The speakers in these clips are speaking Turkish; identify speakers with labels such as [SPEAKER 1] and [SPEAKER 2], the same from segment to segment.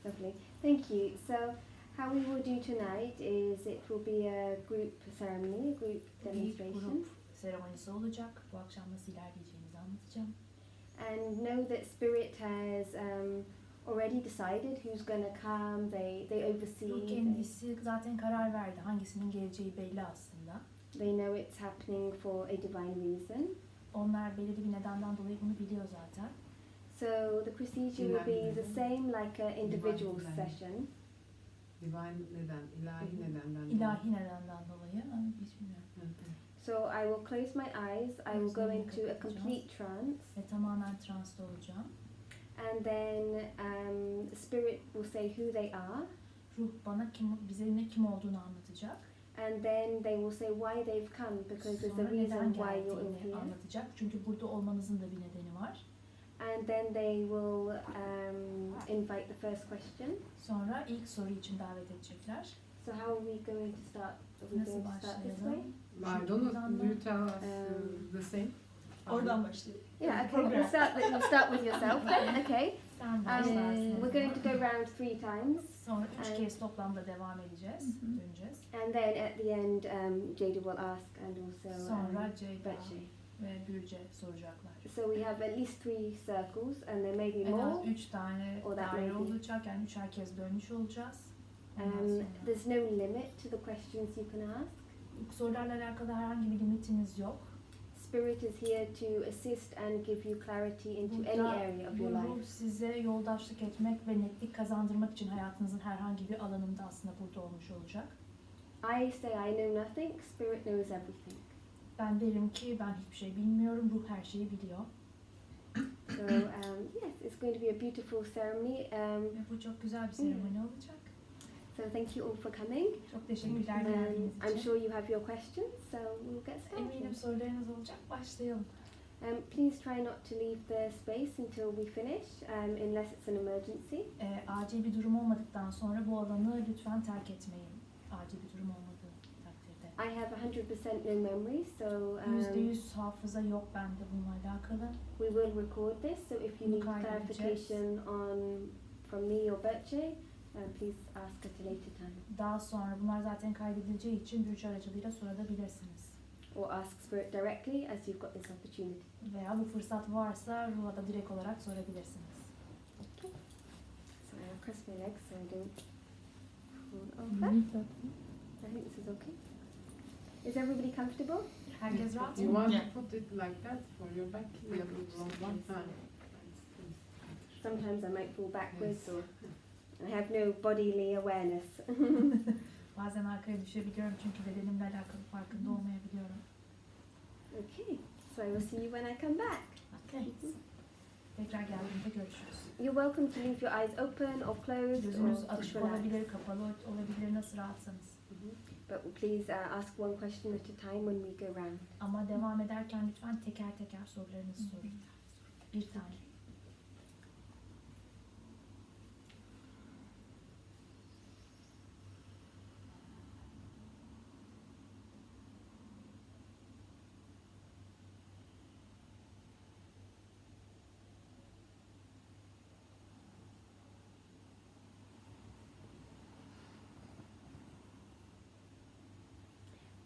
[SPEAKER 1] Lovely. Thank you. So how we will do tonight is it will be a group ceremony, a group
[SPEAKER 2] Bir
[SPEAKER 1] demonstration.
[SPEAKER 2] grup seremonisi olacak. Bu akşam nasıl ilerleyeceğimizi anlatacağım.
[SPEAKER 1] And know that Spirit has already decided who's going to come. They oversee.
[SPEAKER 2] Ruh kendisi zaten karar verdi. Hangisinin geleceği belli aslında.
[SPEAKER 1] They know it's happening for a divine reason.
[SPEAKER 2] Onlar belirli bir nedenden dolayı bunu biliyor zaten.
[SPEAKER 1] So the procedure will be the same like an individual session.
[SPEAKER 3] Divine neden, ilahi nedenden.
[SPEAKER 2] İlahi nedenden dolayı. Hiç bilmiyorum.
[SPEAKER 1] So I will close my eyes. I will go into a complete trance.
[SPEAKER 2] Ve tamamen transta olacağım.
[SPEAKER 1] And then Spirit will say who they are.
[SPEAKER 2] Ruh bana bize kim olduğunu anlatacak.
[SPEAKER 1] And then they will say why they've come because there's a
[SPEAKER 2] Sonra
[SPEAKER 1] reason
[SPEAKER 2] neden
[SPEAKER 1] why you're in
[SPEAKER 2] geldiğini
[SPEAKER 1] here.
[SPEAKER 2] anlatacak. Çünkü burada olmanızın da bir nedeni var.
[SPEAKER 1] And then they will invite the first question.
[SPEAKER 2] Sonra ilk soru için davet edecekler.
[SPEAKER 1] So how are we going to start? Are we
[SPEAKER 2] Nasıl
[SPEAKER 1] going to start this way?
[SPEAKER 2] başlayalım?
[SPEAKER 3] I don't know, do you tell us the same?
[SPEAKER 2] Oradan başlayalım.
[SPEAKER 1] Yeah, okay. We'll start with yourself then. Okay.
[SPEAKER 2] Sen başlarsın.
[SPEAKER 1] We're going to go round 3 times.
[SPEAKER 2] Sonra 3 kez toplamda devam edeceğiz. Döneceğiz.
[SPEAKER 1] And then at the end, Jada will ask and also
[SPEAKER 2] Sonra Ceyda
[SPEAKER 1] Betty.
[SPEAKER 2] ve Bürce soracaklar.
[SPEAKER 1] So we have at least 3 circles and there may be
[SPEAKER 2] En
[SPEAKER 1] more.
[SPEAKER 2] az 3 tane
[SPEAKER 1] or that
[SPEAKER 2] daire
[SPEAKER 1] may be.
[SPEAKER 2] olacak. Yani 3'er kez dönmüş olacağız. Ondan sonra.
[SPEAKER 1] There's no limit to the questions you can ask.
[SPEAKER 2] Sorularla alakalı herhangi bir limitiniz yok.
[SPEAKER 1] Spirit is here to assist and give you clarity into any
[SPEAKER 2] Burada
[SPEAKER 1] area of your
[SPEAKER 2] bu ruh
[SPEAKER 1] life.
[SPEAKER 2] size yoldaşlık etmek ve netlik kazandırmak için hayatınızın herhangi bir alanında aslında burada olmuş olacak.
[SPEAKER 1] I say I know nothing, Spirit knows everything.
[SPEAKER 2] Ben derim ki ben hiçbir şey bilmiyorum, ruh her şeyi biliyor.
[SPEAKER 1] So yes, it's going to be a beautiful ceremony.
[SPEAKER 2] Ve bu çok güzel bir seremoni olacak.
[SPEAKER 1] So thank you all for coming.
[SPEAKER 2] Çok teşekkürler geldiğiniz
[SPEAKER 1] I'm
[SPEAKER 2] için.
[SPEAKER 1] sure you have your questions, so we'll get
[SPEAKER 2] Eminim
[SPEAKER 1] started.
[SPEAKER 2] sorularınız olacak. Başlayalım.
[SPEAKER 1] Please try not to leave the space until we finish, unless it's an emergency.
[SPEAKER 2] Acil bir durum olmadıktan sonra bu alanı lütfen terk etmeyin. Acil bir durum olmadığı takdirde.
[SPEAKER 1] I have 100% no memory, so
[SPEAKER 2] %100 hafıza yok bende bununla alakalı.
[SPEAKER 1] we will record this. So if you need
[SPEAKER 2] Bunu kaydedeceğiz.
[SPEAKER 1] clarification from me or Berche, please ask at a later time.
[SPEAKER 2] Daha sonra bunlar zaten kaydedileceği için Bürce aracılığıyla sorabilirsiniz.
[SPEAKER 1] Or ask Spirit directly as you've got this opportunity.
[SPEAKER 2] Veya bu fırsat varsa ruha da direkt olarak sorabilirsiniz.
[SPEAKER 1] Okay. So I'll cross my legs so I don't fall over. I think this is okay. Is everybody comfortable?
[SPEAKER 2] Herkes rahat
[SPEAKER 3] You
[SPEAKER 2] mı?
[SPEAKER 3] want to put it like that for your back? Yeah, one hand.
[SPEAKER 1] Sometimes I might fall backwards or I have no bodily awareness.
[SPEAKER 2] Bazen arkaya düşebiliyorum çünkü bedenimle alakalı farkında olmayabiliyorum.
[SPEAKER 1] Okay, so I will see you when I come back.
[SPEAKER 2] Okay. Tekrar geldiğimde görüşürüz.
[SPEAKER 1] You're welcome to leave your eyes open or closed
[SPEAKER 2] Gözünüz
[SPEAKER 1] or
[SPEAKER 2] açık
[SPEAKER 1] just relax.
[SPEAKER 2] olabilir, kapalı olabilir, nasıl rahatsanız.
[SPEAKER 1] But please ask one question at a time when we go round.
[SPEAKER 2] Ama devam ederken lütfen teker teker sorularınızı sorun. Bir tane.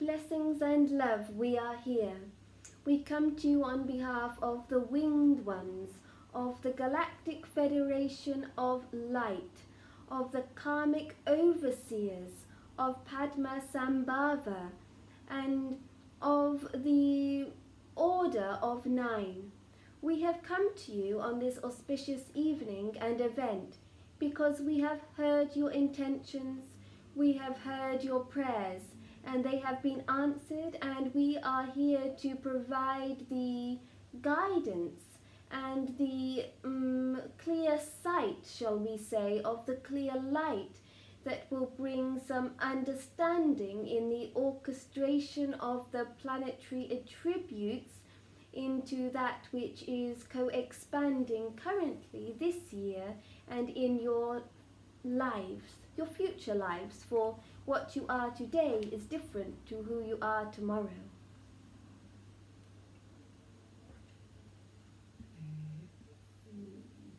[SPEAKER 1] Blessings and love, we are here. We come to you on behalf of the winged ones, of the Galactic Federation of Light, of the karmic overseers of Padma Sambhava, and of the Order of Nine. We have come to you on this auspicious evening and event because we have heard your intentions, we have heard your prayers, and they have been answered, and we are here to provide the guidance and the clear sight, shall we say, of the clear light that will bring some understanding in the orchestration of the planetary attributes into that which is co-expanding currently this year and in your lives, your future lives, for what you are today is different to who you are tomorrow.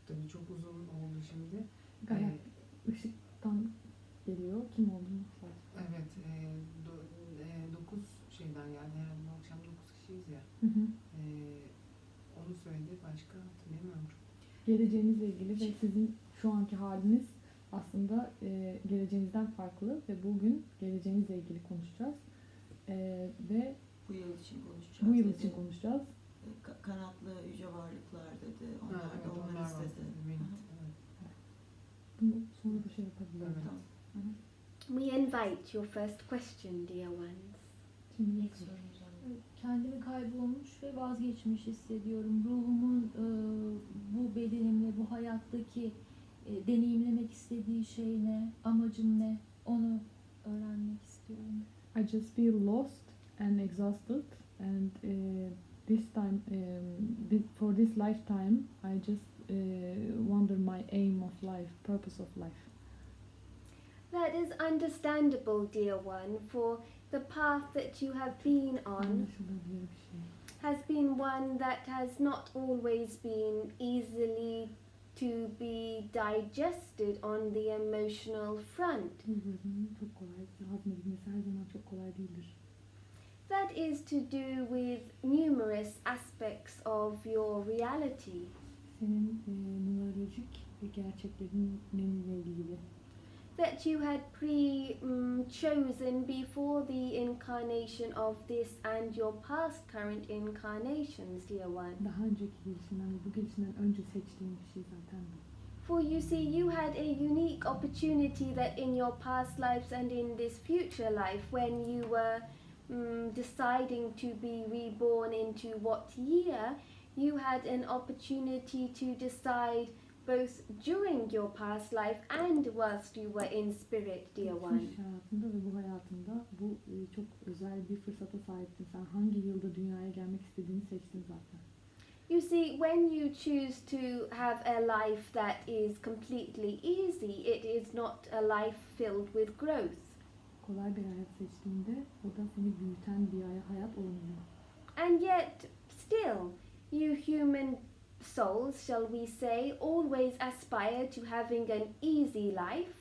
[SPEAKER 3] Tabii çok uzun oldu şimdi.
[SPEAKER 4] Gayet geleceğinizle ilgili ve sizin şu anki haliniz aslında geleceğinizden farklı ve bugün geleceğinizle ilgili konuşacağız. Ve
[SPEAKER 5] bu yıl için konuşacağız.
[SPEAKER 4] Bu yıl için konuşacağız.
[SPEAKER 5] Kanatlı yüce varlıklar dedi. Onlar
[SPEAKER 3] Ha,
[SPEAKER 5] da
[SPEAKER 3] evet,
[SPEAKER 5] onları
[SPEAKER 3] onlar var.
[SPEAKER 5] istedi.
[SPEAKER 4] Bunu sonra da şey yapabiliriz.
[SPEAKER 3] Evet.
[SPEAKER 5] Tamam.
[SPEAKER 1] We invite your first question, dear ones.
[SPEAKER 4] Şimdi
[SPEAKER 2] İlk sorumuz alalım. Kendimi kaybolmuş ve vazgeçmiş hissediyorum. Ruhumun bu bedenimle, bu hayattaki deneyimlemek istediği şey ne, amacım ne, onu öğrenmek istiyorum.
[SPEAKER 4] I just feel lost and exhausted, and this time, for this lifetime, I just wonder my aim of life, purpose of life.
[SPEAKER 1] That is understandable, dear one, for the path that you have been on
[SPEAKER 4] Anlaşılabilir bir şey.
[SPEAKER 1] has been one that has not always been easily to be digested on the emotional front.
[SPEAKER 4] Duyguların çok kolay hazmedilmesi her zaman çok kolay değildir.
[SPEAKER 1] That is to do with numerous aspects of your reality.
[SPEAKER 4] Senin numerolojik ve gerçeklerinle ilgili.
[SPEAKER 1] That you had chosen before the incarnation of this and your past current incarnations, dear one.
[SPEAKER 4] Daha önceki gelişinden ve bu gelişinden önce seçtiğin bir şey zaten bu.
[SPEAKER 1] For you see, you had a unique opportunity that in your past lives and in this future life, when you were deciding to be reborn into what year, you had an opportunity to decide both during your past life and whilst you were in spirit, dear one.
[SPEAKER 4] Geçmiş hayatında ve bu hayatında bu çok özel bir fırsata sahiptin. Sen hangi yılda dünyaya gelmek istediğini seçtin zaten.
[SPEAKER 1] You see, when you choose to have a life that is completely easy, it is not a life filled with growth.
[SPEAKER 4] Kolay bir hayat seçtiğinde o da seni büyüten bir hayat olmuyor.
[SPEAKER 1] And yet, still, you human souls, shall we say, always aspire to having an easy life.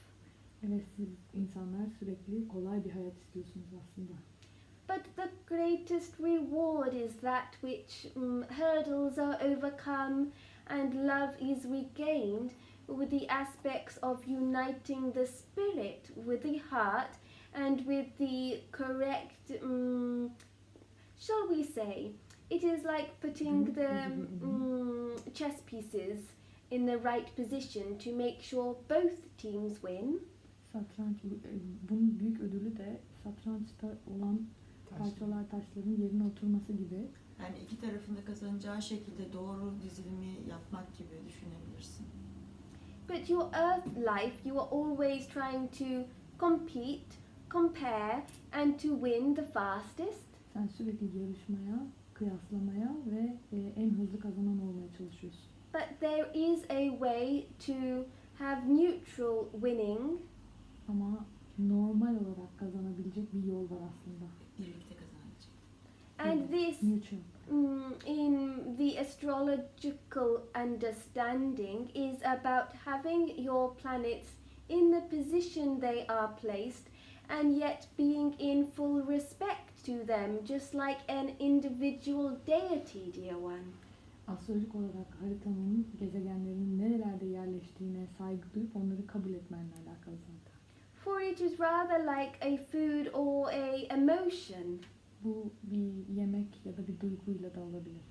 [SPEAKER 4] Evet, siz insanlar sürekli kolay bir hayat istiyorsunuz aslında.
[SPEAKER 1] But the greatest reward is that which hurdles are overcome and love is regained with the aspects of uniting the spirit with the heart and with the correct, shall we say, it is like putting the chess pieces in the right position to make sure both teams win.
[SPEAKER 4] Satranç, bunun büyük ödülü de satrançta olan parçalar taşların yerine oturması gibi.
[SPEAKER 5] Yani iki tarafında kazanacağı şekilde doğru dizilimi yapmak gibi düşünebilirsin.
[SPEAKER 1] But your earth life, you are always trying to compete, compare and to win the fastest.
[SPEAKER 4] Sen sürekli yarışmaya, kıyaslamaya ve en hızlı kazanan olmaya çalışıyorsun.
[SPEAKER 1] But there is a way to have neutral winning.
[SPEAKER 4] Ama normal olarak kazanabilecek bir yol var aslında.
[SPEAKER 5] Birlikte kazanacak.
[SPEAKER 1] And this,
[SPEAKER 4] Neutral.
[SPEAKER 1] in the astrological understanding, is about having your planets in the position they are placed and yet being in full respect to them, just like an individual deity, dear one.
[SPEAKER 4] Astrolojik olarak haritanın gezegenlerinin nerelerde yerleştiğine saygı duyup onları kabul etmenle alakalı zaten.
[SPEAKER 1] For it is rather like a food or a emotion.
[SPEAKER 4] Bu bir yemek ya da bir duyguyla da olabilir.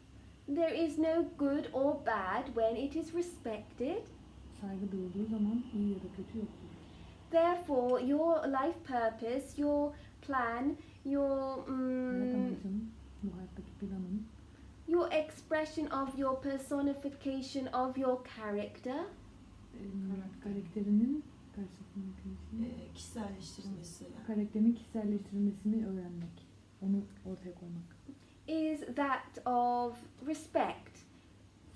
[SPEAKER 1] There is no good or bad when it is respected.
[SPEAKER 4] Saygı duyulduğu zaman iyi ya da kötü yoktur.
[SPEAKER 1] Therefore, your life purpose, your plan, your
[SPEAKER 4] Hayat amacın, bu hayattaki planın,
[SPEAKER 1] your expression of your personification of your character
[SPEAKER 4] karakterinin
[SPEAKER 5] Kişiselleştirilmesi.
[SPEAKER 4] karakterinin kişiselleştirilmesini öğrenmek, onu ortaya koymak,
[SPEAKER 1] is that of respect.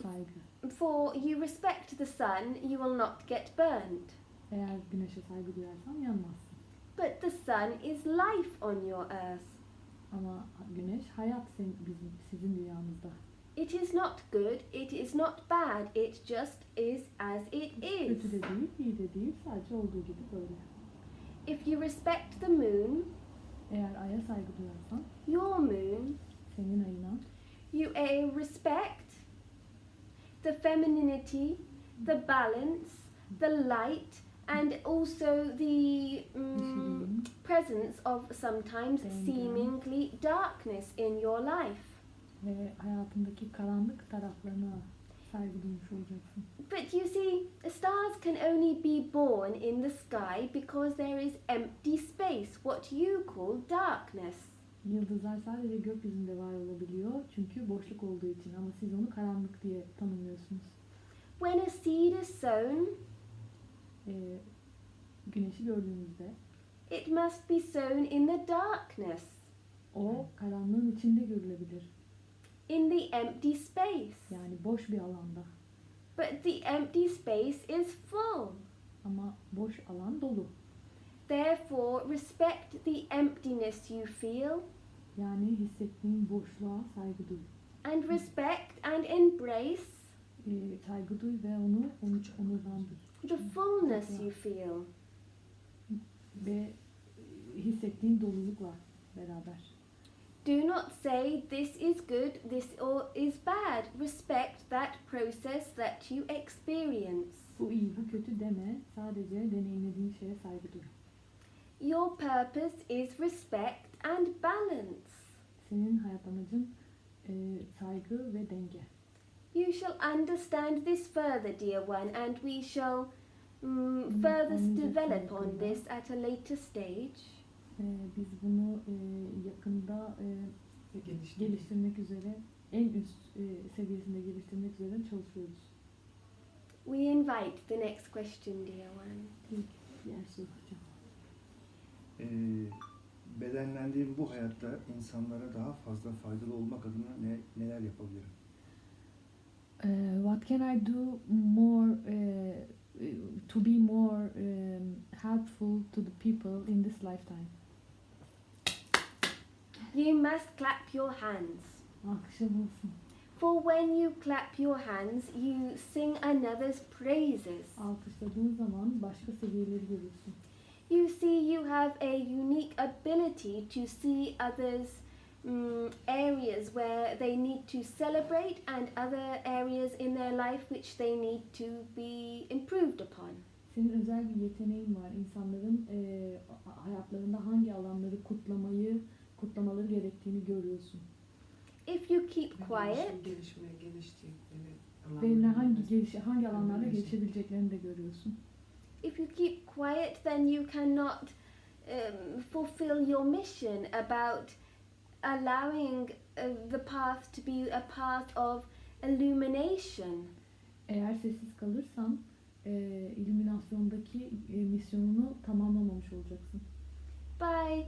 [SPEAKER 4] saygı.
[SPEAKER 1] For you respect the sun, you will not get burned.
[SPEAKER 4] Eğer güneşe saygı duyarsan yanmazsın.
[SPEAKER 1] But the sun is life on your earth.
[SPEAKER 4] Ama güneş hayat sizin dünyanızda.
[SPEAKER 1] It is not good, it is not bad, it just is as it is.
[SPEAKER 4] Kötü de değil, iyi de değil, sadece olduğu gibi böyle.
[SPEAKER 1] If you respect the moon,
[SPEAKER 4] Eğer aya saygı duyarsan,
[SPEAKER 1] your moon,
[SPEAKER 4] senin ayına,
[SPEAKER 1] you respect the femininity the balance, the light, and also the presence of sometimes seemingly darkness in your life.
[SPEAKER 4] Ve hayatındaki karanlık taraflarına saygı duymuş olacaksın.
[SPEAKER 1] But you see, stars can only be born in the sky because there is empty space, what you call darkness.
[SPEAKER 4] Yıldızlar sadece gökyüzünde var olabiliyor çünkü boşluk olduğu için, ama siz onu karanlık diye tanımlıyorsunuz.
[SPEAKER 1] When a seed is sown,
[SPEAKER 4] Güneşi gördüğünüzde
[SPEAKER 1] it must be sown in the darkness,
[SPEAKER 4] o karanlığın içinde görülebilir.
[SPEAKER 1] in the empty space.
[SPEAKER 4] Yani boş bir alanda.
[SPEAKER 1] But the empty space is full.
[SPEAKER 4] Ama boş alan dolu.
[SPEAKER 1] Therefore, respect the emptiness you feel
[SPEAKER 4] Yani hissettiğin boşluğa saygı duy.
[SPEAKER 1] and respect and embrace
[SPEAKER 4] Saygı duy ve onu onurlandır.
[SPEAKER 1] the fullness you feel.
[SPEAKER 4] Ve hissettiğin dolulukla beraber.
[SPEAKER 1] Do not say this is good, this is bad. Respect that process that you experience.
[SPEAKER 4] Bu iyi, bu kötü deme. Sadece deneyimlediğin şeye saygı duy.
[SPEAKER 1] Your purpose is respect and balance.
[SPEAKER 4] Senin hayat amacın saygı ve denge.
[SPEAKER 1] You shall understand this further, dear one, and we shall further develop on this at a later stage.
[SPEAKER 4] Biz bunu yakında geliştirmek üzere, en üst seviyesinde geliştirmek üzere çalışıyoruz.
[SPEAKER 1] We invite the next question, dear one.
[SPEAKER 4] Diğer soru hocam.
[SPEAKER 6] Bedenlendiğim bu hayatta insanlara daha fazla faydalı olmak adına neler yapabilirim?
[SPEAKER 4] What can I do more to be more helpful to the people in this lifetime?
[SPEAKER 1] You must clap your hands.
[SPEAKER 4] Alkışlar olsun.
[SPEAKER 1] For when you clap your hands, you sing another's praises.
[SPEAKER 4] Alkışladığın zaman başka seviyeleri görüyorsun.
[SPEAKER 1] You see, you have a unique ability to see others' areas where they need to celebrate and other areas in their life which they need to be improved upon.
[SPEAKER 4] Senin özel bir yeteneğin var. İnsanların hayatlarında hangi alanları kutlamaları gerektiğini görüyorsun.
[SPEAKER 1] If you keep quiet,
[SPEAKER 4] Ve hangi alanlarda gelişebileceklerini de görüyorsun.
[SPEAKER 1] if you keep quiet, then you cannot fulfill your mission about allowing the path to be a path of illumination.
[SPEAKER 4] Eğer sessiz kalırsan illüminasyondaki misyonunu tamamlamamış olacaksın.
[SPEAKER 1] By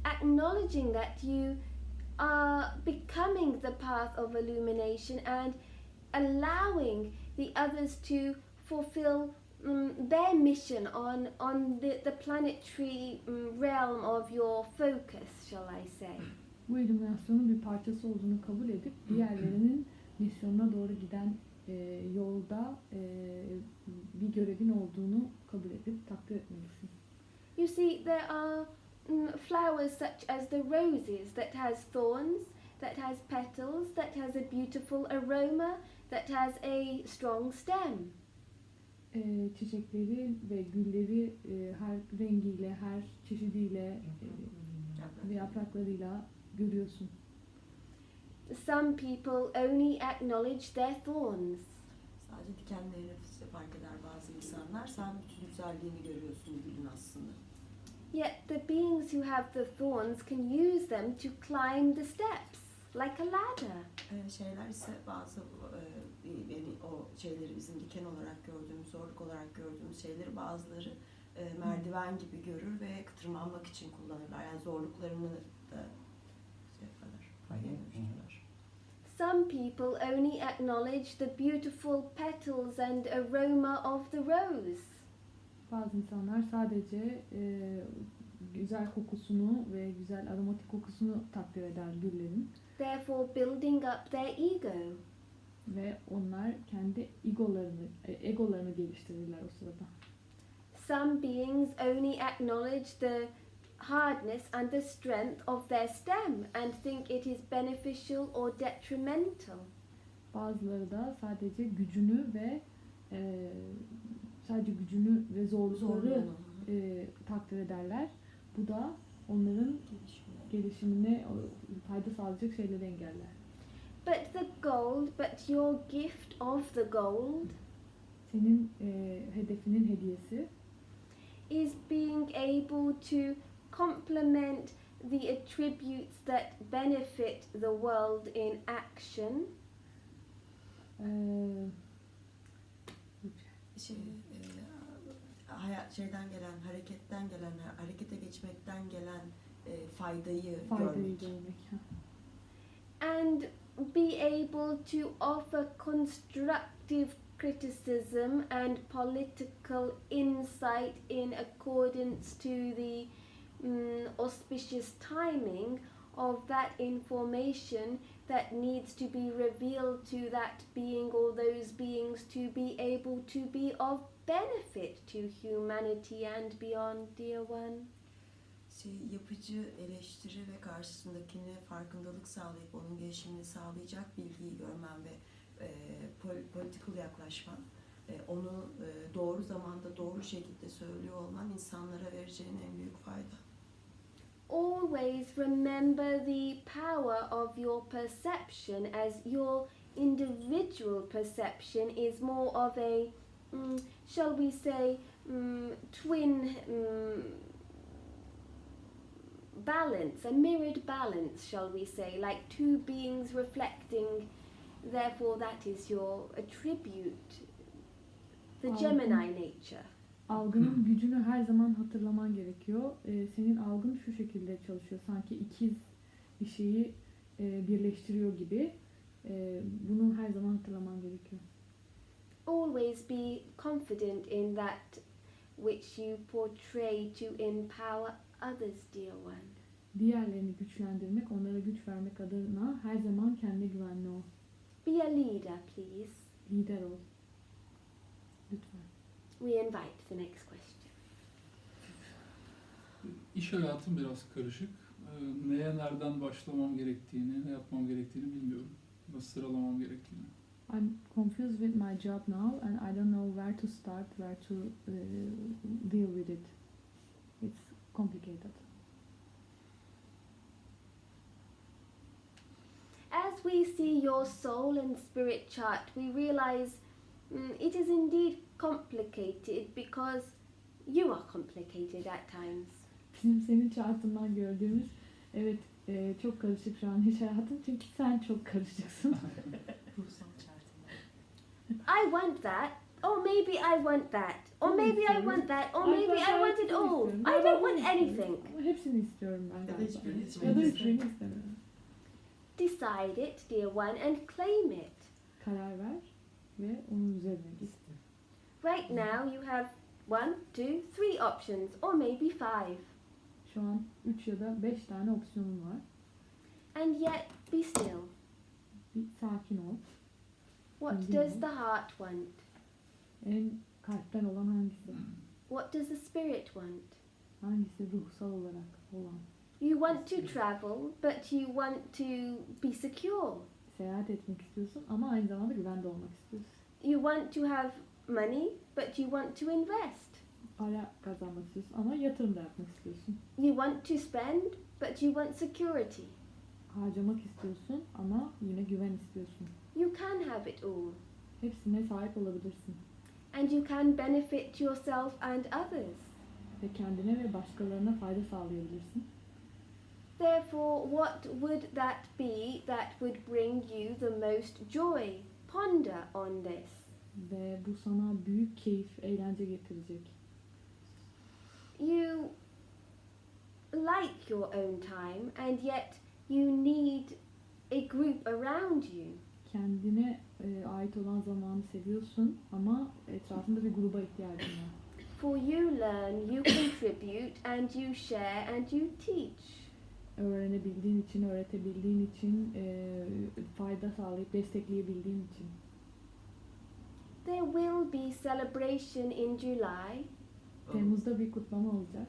[SPEAKER 1] acknowledging that you are becoming the path of illumination and allowing the others to fulfill their mission on the planetary realm of your focus, shall I say.
[SPEAKER 4] Bu illüminasyonun bir parçası olduğunu kabul edip diğerlerinin misyonuna doğru giden yolda bir görevin olduğunu kabul edip takdir etmelisin.
[SPEAKER 1] You see, there are flowers such as the roses that has thorns, that has petals, that has a beautiful aroma, that has a strong stem.
[SPEAKER 4] Çiçekleri ve gülleri her rengiyle, her çeşidiyle ve yapraklarıyla görüyorsun.
[SPEAKER 1] Some people only acknowledge their thorns.
[SPEAKER 5] Sadece dikenlerini fark eder bazı insanlar. Sen bütün güzelliğini görüyorsun gülün aslında.
[SPEAKER 1] Yet the beings who have the thorns can use them to climb the steps like a ladder.
[SPEAKER 5] Şeyler ise bazı o şeyleri bizim diken olarak gördüğümüz, zorluk olarak gördüğümüz şeyleri bazıları merdiven gibi görür ve tırmanmak için kullanırlar. Yani zorluklarını da paylaşırlar.
[SPEAKER 1] Some people only acknowledge the beautiful petals and aroma of the rose.
[SPEAKER 4] Bazı insanlar sadece güzel kokusunu ve güzel aromatik kokusunu takdir eder güllerin.
[SPEAKER 1] Therefore building up their ego.
[SPEAKER 4] Ve onlar kendi egolarını geliştirirler o sırada.
[SPEAKER 1] Some beings only acknowledge the hardness and the strength of their stem and think it is beneficial or detrimental.
[SPEAKER 4] Bazıları da sadece gücünü ve sadece gücünü ve zorlukları
[SPEAKER 5] Zorluğunu.
[SPEAKER 4] takdir ederler. Bu da onların gelişimine fayda sağlayacak şeyleri engeller.
[SPEAKER 1] But your gift of the gold
[SPEAKER 4] Senin hedefinin hediyesi
[SPEAKER 1] is being able to complement the attributes that benefit the world in action.
[SPEAKER 5] Şeyden gelen, hareketten gelen, harekete geçmekten gelen faydayı
[SPEAKER 4] faydayı
[SPEAKER 5] görmek.
[SPEAKER 4] görmek.
[SPEAKER 1] And be able to offer constructive criticism and political insight in accordance to the auspicious timing of that information that needs to be revealed to that being or those beings to be able to be of benefit to humanity and beyond, dear one.
[SPEAKER 5] Yapıcı eleştiri ve karşısındakine farkındalık sağlayıp onun gelişimini sağlayacak bilgiyi görmen ve political yaklaşman, onu doğru zamanda doğru şekilde söylüyor olman insanlara vereceğin en büyük fayda.
[SPEAKER 1] Always remember the power of your perception, as your individual perception is more of a, shall we say, twin balance, a mirrored balance, shall we say, like two beings reflecting. Therefore, that is your attribute, the Gemini nature.
[SPEAKER 4] Algının gücünü her zaman hatırlaman gerekiyor. Senin algın şu şekilde çalışıyor. Sanki ikiz bir şeyi birleştiriyor gibi. Bunu her zaman hatırlaman gerekiyor.
[SPEAKER 1] Always be confident in that which you portray to empower others, dear one.
[SPEAKER 4] Diğerlerini güçlendirmek, onlara güç vermek adına her zaman kendine güvenli ol.
[SPEAKER 1] Be a leader, please.
[SPEAKER 4] Lider ol. Lütfen.
[SPEAKER 1] We invite the next question.
[SPEAKER 7] İş hayatım biraz karışık. Neye nereden başlamam gerektiğini, ne yapmam gerektiğini bilmiyorum. Nasıl sıralamam gerektiğini.
[SPEAKER 4] I'm confused with my job now and I don't know where to start, where to deal with it. It's complicated.
[SPEAKER 1] As we see your soul and spirit chart, we realize it is indeed complicated because you are complicated at times.
[SPEAKER 4] Bizim senin chartından gördüğümüz, evet çok karışık şu an iş hayatım çünkü sen çok karışıksın.
[SPEAKER 5] Ruhsal çarpıtma.
[SPEAKER 1] I want that, or maybe I want that, or maybe I want that, or maybe I want it all. I don't want anything.
[SPEAKER 4] Ama hepsini istiyorum ben
[SPEAKER 5] Ya da
[SPEAKER 4] galiba.
[SPEAKER 5] hiçbirini
[SPEAKER 4] Ya da
[SPEAKER 5] istemiyorum.
[SPEAKER 4] hiçbirini istemiyorum.
[SPEAKER 1] Decide it, dear one, and claim it.
[SPEAKER 4] Karar ver ve onun üzerine git.
[SPEAKER 1] Right now you have 1, 2, 3 options, or maybe 5.
[SPEAKER 4] Şu an 3 ya da 5 tane opsiyonun var.
[SPEAKER 1] And yet, be still.
[SPEAKER 4] Bir sakin ol.
[SPEAKER 1] What does the heart want?
[SPEAKER 4] En kalpten olan hangisi?
[SPEAKER 1] What does the spirit want?
[SPEAKER 4] Hangisi ruhsal olarak olan?
[SPEAKER 1] You want to travel, but you want to be secure.
[SPEAKER 4] Seyahat etmek istiyorsun ama aynı zamanda güvende olmak istiyorsun.
[SPEAKER 1] You want to have money, but you want to invest.
[SPEAKER 4] Para kazanmak istiyorsun ama yatırım da yapmak istiyorsun.
[SPEAKER 1] You want to spend, but you want security.
[SPEAKER 4] Harcamak istiyorsun ama yine güven istiyorsun.
[SPEAKER 1] You can have it all.
[SPEAKER 4] Hepsine sahip olabilirsin.
[SPEAKER 1] And you can benefit yourself and others.
[SPEAKER 4] Ve kendine ve başkalarına fayda sağlayabilirsin.
[SPEAKER 1] Therefore, what would that be that would bring you the most joy? Ponder on this.
[SPEAKER 4] Ve bu sana büyük keyif, eğlence getirecek.
[SPEAKER 1] You like your own time, and yet you need a group around you.
[SPEAKER 4] Kendine ait olan zamanı seviyorsun ama etrafında bir gruba ihtiyacın var.
[SPEAKER 1] For you learn, you contribute, and you share, and you teach.
[SPEAKER 4] Öğrenebildiğin için, öğretebildiğin için, fayda sağlayıp destekleyebildiğin için.
[SPEAKER 1] There will be celebration in July.
[SPEAKER 4] Temmuz'da bir kutlama olacak.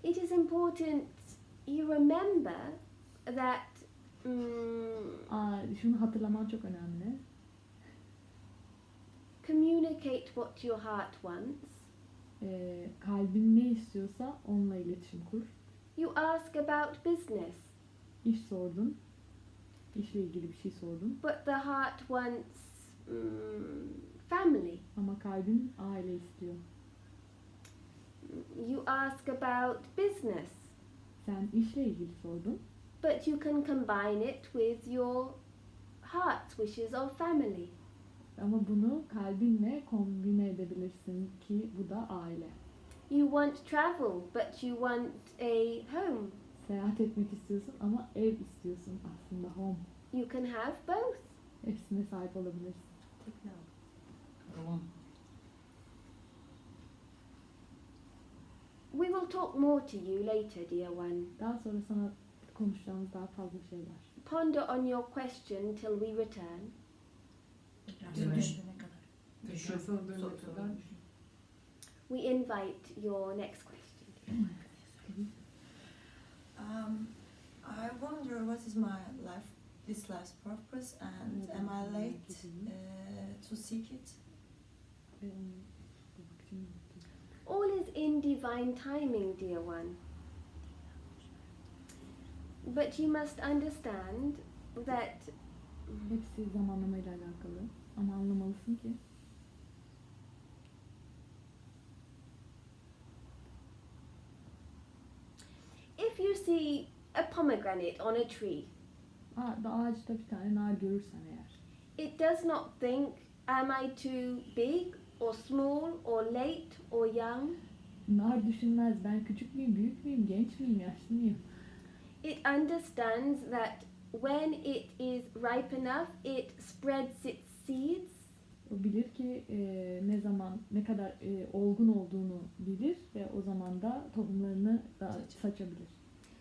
[SPEAKER 1] It is important you remember that
[SPEAKER 4] Şunu hatırlaman çok önemli.
[SPEAKER 1] communicate what your heart wants.
[SPEAKER 4] Kalbin ne istiyorsa onunla iletişim kur.
[SPEAKER 1] You ask about business,
[SPEAKER 4] İş sordun. İşle ilgili bir şey sordun.
[SPEAKER 1] but the heart wants family.
[SPEAKER 4] Ama kalbin aile istiyor.
[SPEAKER 1] You ask about business,
[SPEAKER 4] Sen işle ilgili sordun.
[SPEAKER 1] but you can combine it with your heart's wishes of family.
[SPEAKER 4] Ama bunu kalbinle kombine edebilirsin ki bu da aile.
[SPEAKER 1] You want travel, but you want a home.
[SPEAKER 4] Seyahat etmek istiyorsun ama ev istiyorsun aslında, home.
[SPEAKER 1] You can have both.
[SPEAKER 4] Hepsine sahip olabilirsin.
[SPEAKER 5] Tekne al.
[SPEAKER 7] Karavan.
[SPEAKER 1] We will talk more to you later, dear one.
[SPEAKER 4] Daha sonra sana konuşacağımız daha fazla şey var.
[SPEAKER 1] Ponder on your question till we return.
[SPEAKER 5] Dönüşüne kadar.
[SPEAKER 3] Tekrar sana dönene
[SPEAKER 5] Soru
[SPEAKER 3] kadar.
[SPEAKER 5] sorun.
[SPEAKER 1] We invite your next question.
[SPEAKER 5] I wonder what is my life, this life's purpose, and am I late to seek it?
[SPEAKER 1] All is in divine timing, dear one. But you must understand that
[SPEAKER 4] Hepsi zamanlamayla alakalı. Ama anlamalısın ki
[SPEAKER 1] if you see a pomegranate on a tree,
[SPEAKER 4] ağaçta bir tane nar görürsen eğer,
[SPEAKER 1] it does not think, am I too big or small or late or young?
[SPEAKER 4] nar düşünmez ben küçük müyüm, büyük müyüm, genç miyim, yaşlı mıyım?
[SPEAKER 1] It understands that when it is ripe enough, it spreads its seeds.
[SPEAKER 4] O bilir ki ne zaman, ne kadar olgun olduğunu bilir ve o zaman da tohumlarını da saçabilir.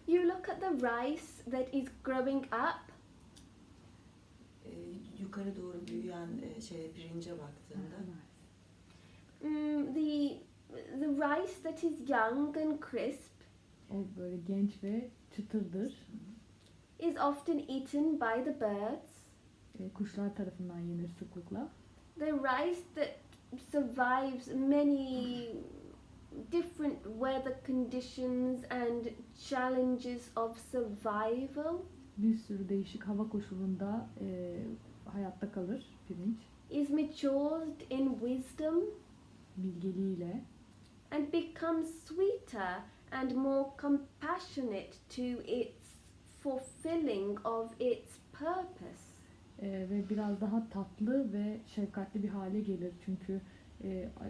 [SPEAKER 1] You look at the rice that is growing up,
[SPEAKER 5] Yukarı doğru büyüyen pirince baktığında
[SPEAKER 1] the rice that is young and crisp
[SPEAKER 4] O böyle genç ve çıtırdır.
[SPEAKER 1] is often eaten by the birds.
[SPEAKER 4] Kuşlar tarafından yenir sıklıkla.
[SPEAKER 1] The rice that survives many different weather conditions and challenges of survival
[SPEAKER 4] Bir sürü değişik hava koşulunda hayatta kalır pirinç.
[SPEAKER 1] is matured in wisdom
[SPEAKER 4] Bilgeliğiyle
[SPEAKER 1] and becomes sweeter and more compassionate to its fulfilling of its purpose.
[SPEAKER 4] ve biraz daha tatlı ve şefkatli bir hale gelir çünkü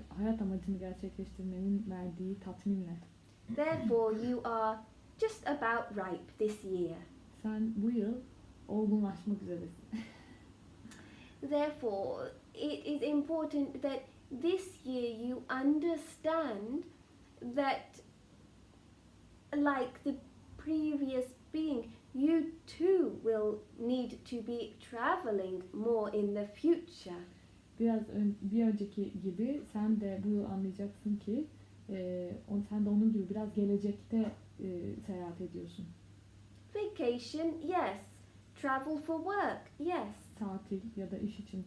[SPEAKER 4] hayat amacını gerçekleştirmenin verdiği tatminle.
[SPEAKER 1] Therefore, you are just about ripe this year.
[SPEAKER 4] Sen bu yıl olgunlaşmak üzeresin.
[SPEAKER 1] Therefore, it is important that this year you understand that, like the previous being, you too will need to be traveling more in the future.
[SPEAKER 4] Bir önceki gibi sen de bu yıl anlayacaksın ki sen de onun gibi biraz gelecekte seyahat ediyorsun.
[SPEAKER 1] Vacation, yes. Travel for work, yes.
[SPEAKER 4] Tatil ya da iş için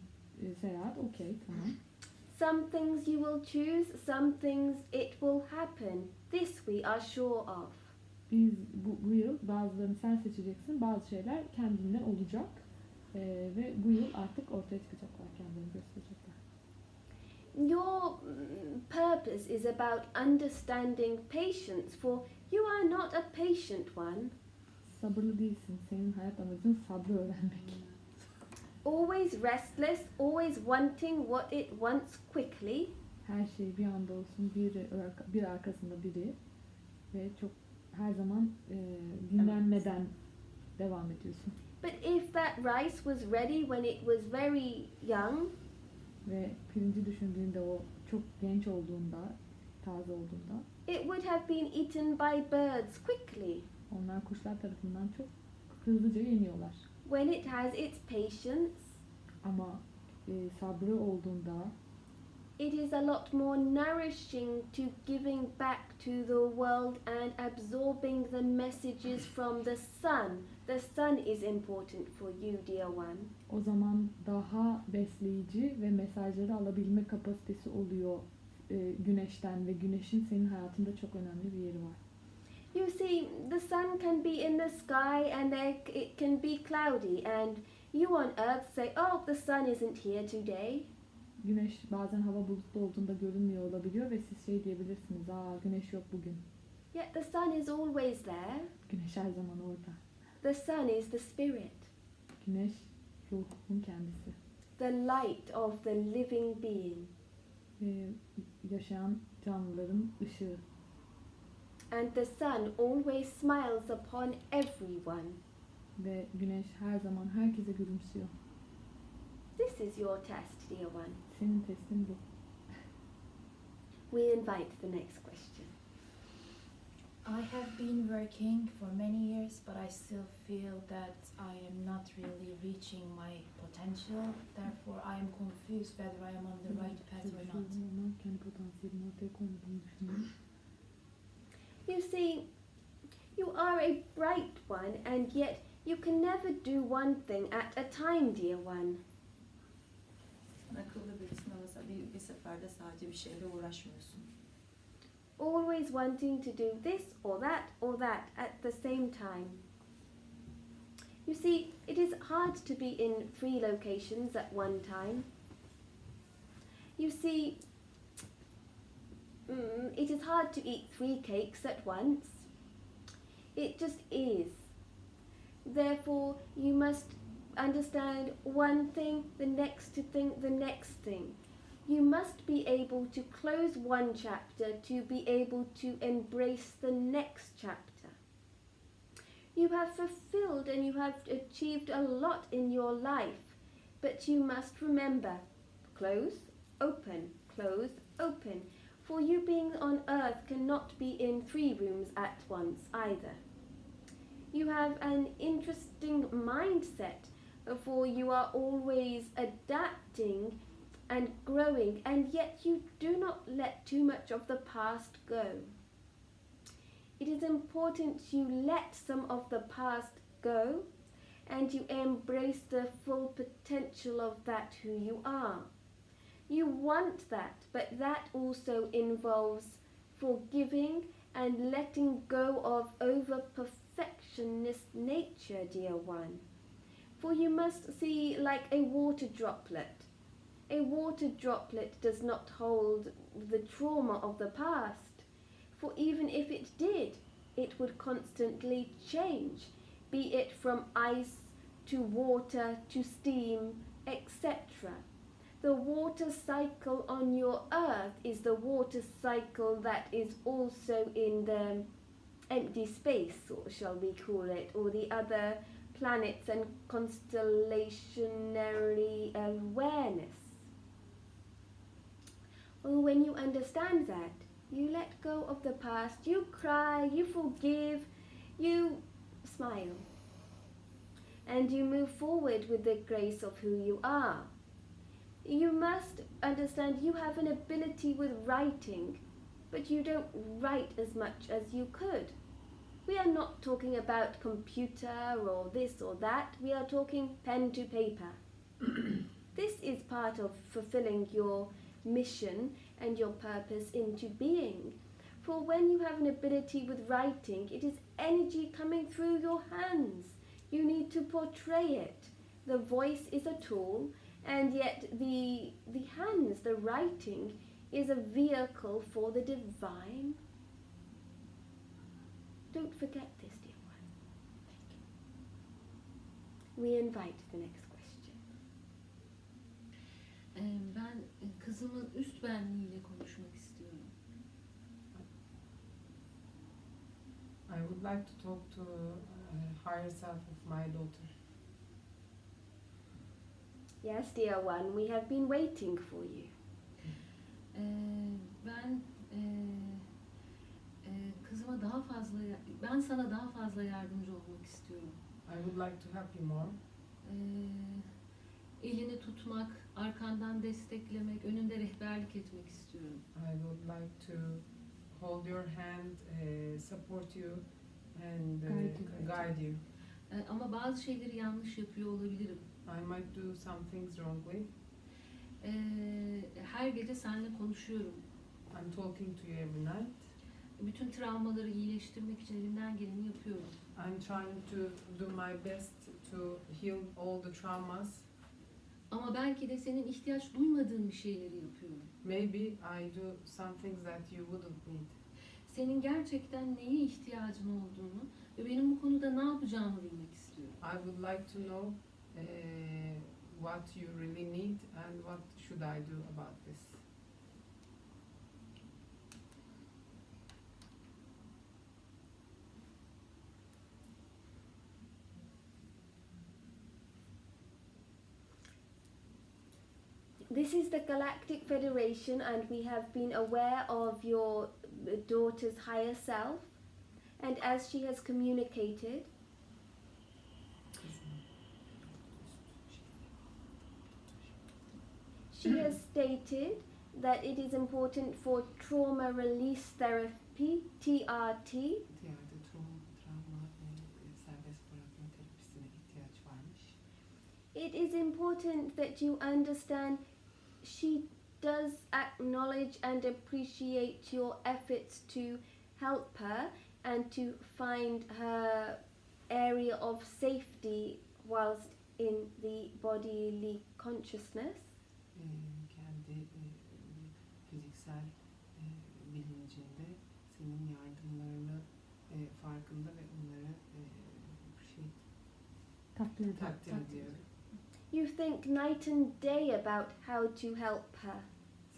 [SPEAKER 4] seyahat, okey, tamam.
[SPEAKER 1] Some things you will choose, some things it will happen. This we are sure of.
[SPEAKER 4] Biz bu yıl bazılarını sen seçeceksin, bazı şeyler kendinden olacak ve bu yıl artık ortaya çıkacaklar, kendilerini gösterecekler.
[SPEAKER 1] Your purpose is about understanding patience, for you are not a patient one.
[SPEAKER 4] Sabırlı değilsin, senin hayat amacın sabrı öğrenmek.
[SPEAKER 1] Always restless, always wanting what it wants quickly.
[SPEAKER 4] Her şey bir anda olsun, bir arkasında biri ve çok her zaman dinlenmeden devam ediyorsun.
[SPEAKER 1] But if that rice was ready when it was very young,
[SPEAKER 4] Ve pirinci düşündüğünde o çok genç olduğunda, taze olduğunda
[SPEAKER 1] it would have been eaten by birds quickly.
[SPEAKER 4] onlar kuşlar tarafından çok hızlıca yeniyorlar.
[SPEAKER 1] When it has its patience,
[SPEAKER 4] Ama sabrı olduğunda
[SPEAKER 1] It is a lot more nourishing to giving back to the world and absorbing the messages from the sun. The sun is important for you, dear one.
[SPEAKER 4] O zaman daha besleyici ve mesajları alabilme kapasitesi oluyor güneşten ve güneşin senin hayatında çok önemli bir yeri var.
[SPEAKER 1] You see, the sun can be in the sky and it can be cloudy, and you on earth say, oh, the sun isn't here today.
[SPEAKER 4] Güneş bazen hava bulutlu olduğunda görünmüyor olabiliyor ve siz şey diyebilirsiniz, güneş yok bugün.
[SPEAKER 1] Yet the sun is always there.
[SPEAKER 4] Güneş her zaman orada.
[SPEAKER 1] The sun is the spirit,
[SPEAKER 4] Güneş ruhun kendisi.
[SPEAKER 1] the light of the living being.
[SPEAKER 4] Yaşayan canlıların ışığı.
[SPEAKER 1] And the sun always smiles upon everyone.
[SPEAKER 4] Ve güneş her zaman herkese gülümsüyor.
[SPEAKER 1] This is your test, dear one.
[SPEAKER 4] Senin testin bu.
[SPEAKER 1] We invite the next question.
[SPEAKER 8] I have been working for many years, but I still feel that I am not really reaching my potential. Therefore, I am confused whether I am on the right path or not.
[SPEAKER 4] Kendi potansiyelimi ortaya koymadığımı düşünüyorum.
[SPEAKER 1] You see, you are a bright one, and yet you can never do one thing at a time, dear one.
[SPEAKER 5] Akıllı birisin ama sen bir seferde sadece bir şeyle uğraşmıyorsun.
[SPEAKER 1] Always wanting to do this or that at the same time. You see, it is hard to be in 3 locations at one time. You see, it is hard to eat 3 cakes at once. It just is. Therefore, you must understand one thing, the next thing. You must be able to close one chapter to be able to embrace the next chapter. You have fulfilled and you have achieved a lot in your life, but you must remember, close, open, for you being on earth cannot be in 3 rooms at once either. You have an interesting mindset, for you are always adapting and growing, and yet you do not let too much of the past go. It is important you let some of the past go and you embrace the full potential of that who you are. You want that, but that also involves forgiving and letting go of over-perfectionist nature, dear one. For you must see like a water droplet. A water droplet does not hold the trauma of the past, for even if it did, it would constantly change, be it from ice to water to steam, etc. The water cycle on your earth is the water cycle that is also in the empty space, or shall we call it, or the other planets and constellationary awareness. Well, when you understand that, you let go of the past, you cry, you forgive, you smile, and you move forward with the grace of who you are. You must understand you have an ability with writing, but you don't write as much as you could. We are not talking about computer or this or that, we are talking pen to paper. This is part of fulfilling your mission and your purpose into being. For when you have an ability with writing, it is energy coming through your hands. You need to portray it. The voice is a tool, and yet the hands, the writing, is a vehicle for the divine. Don't forget this, dear one. We invite the next question.
[SPEAKER 2] Ben kızımın üst benliğiyle konuşmak istiyorum.
[SPEAKER 3] I would like to talk to higher self of my daughter.
[SPEAKER 1] Yes, dear one, we have been waiting for you.
[SPEAKER 2] Ben kızıma ben sana daha fazla yardımcı olmak istiyorum.
[SPEAKER 3] I would like to help you more.
[SPEAKER 2] elini tutmak, arkandan desteklemek, önünde rehberlik etmek istiyorum.
[SPEAKER 3] I would like to hold your hand, support you, and guide you.
[SPEAKER 2] Ama bazı şeyleri yanlış yapıyor olabilirim.
[SPEAKER 3] I might do some things wrongly.
[SPEAKER 2] Her gece seninle konuşuyorum.
[SPEAKER 3] I'm talking to you every night.
[SPEAKER 2] Bütün travmaları iyileştirmek için elimden geleni yapıyorum.
[SPEAKER 3] I'm trying to do my best to heal all the traumas.
[SPEAKER 2] Ama belki de senin ihtiyaç duymadığın bir şeyleri yapıyorum.
[SPEAKER 3] Maybe I do some things that you wouldn't need.
[SPEAKER 2] Senin gerçekten neye ihtiyacın olduğunu ve benim bu konuda ne yapacağımı bilmek istiyorum.
[SPEAKER 3] I would like to know what you really need and what should I do about this.
[SPEAKER 1] This is the Galactic Federation, and we have been aware of your daughter's higher self, and as she has communicated, she has stated that it is important for trauma release therapy, TRT,
[SPEAKER 3] Diğerde travma serbest bırakma terapisine ihtiyaç varmış.
[SPEAKER 1] it is important that you understand she does acknowledge and appreciate your efforts to help her and to find her area of safety whilst in the bodily consciousness.
[SPEAKER 3] Kendi fiziksel bilincinde senin yardımlarını farkında ve onları takdir ediyor.
[SPEAKER 1] You think night and day about how to help her.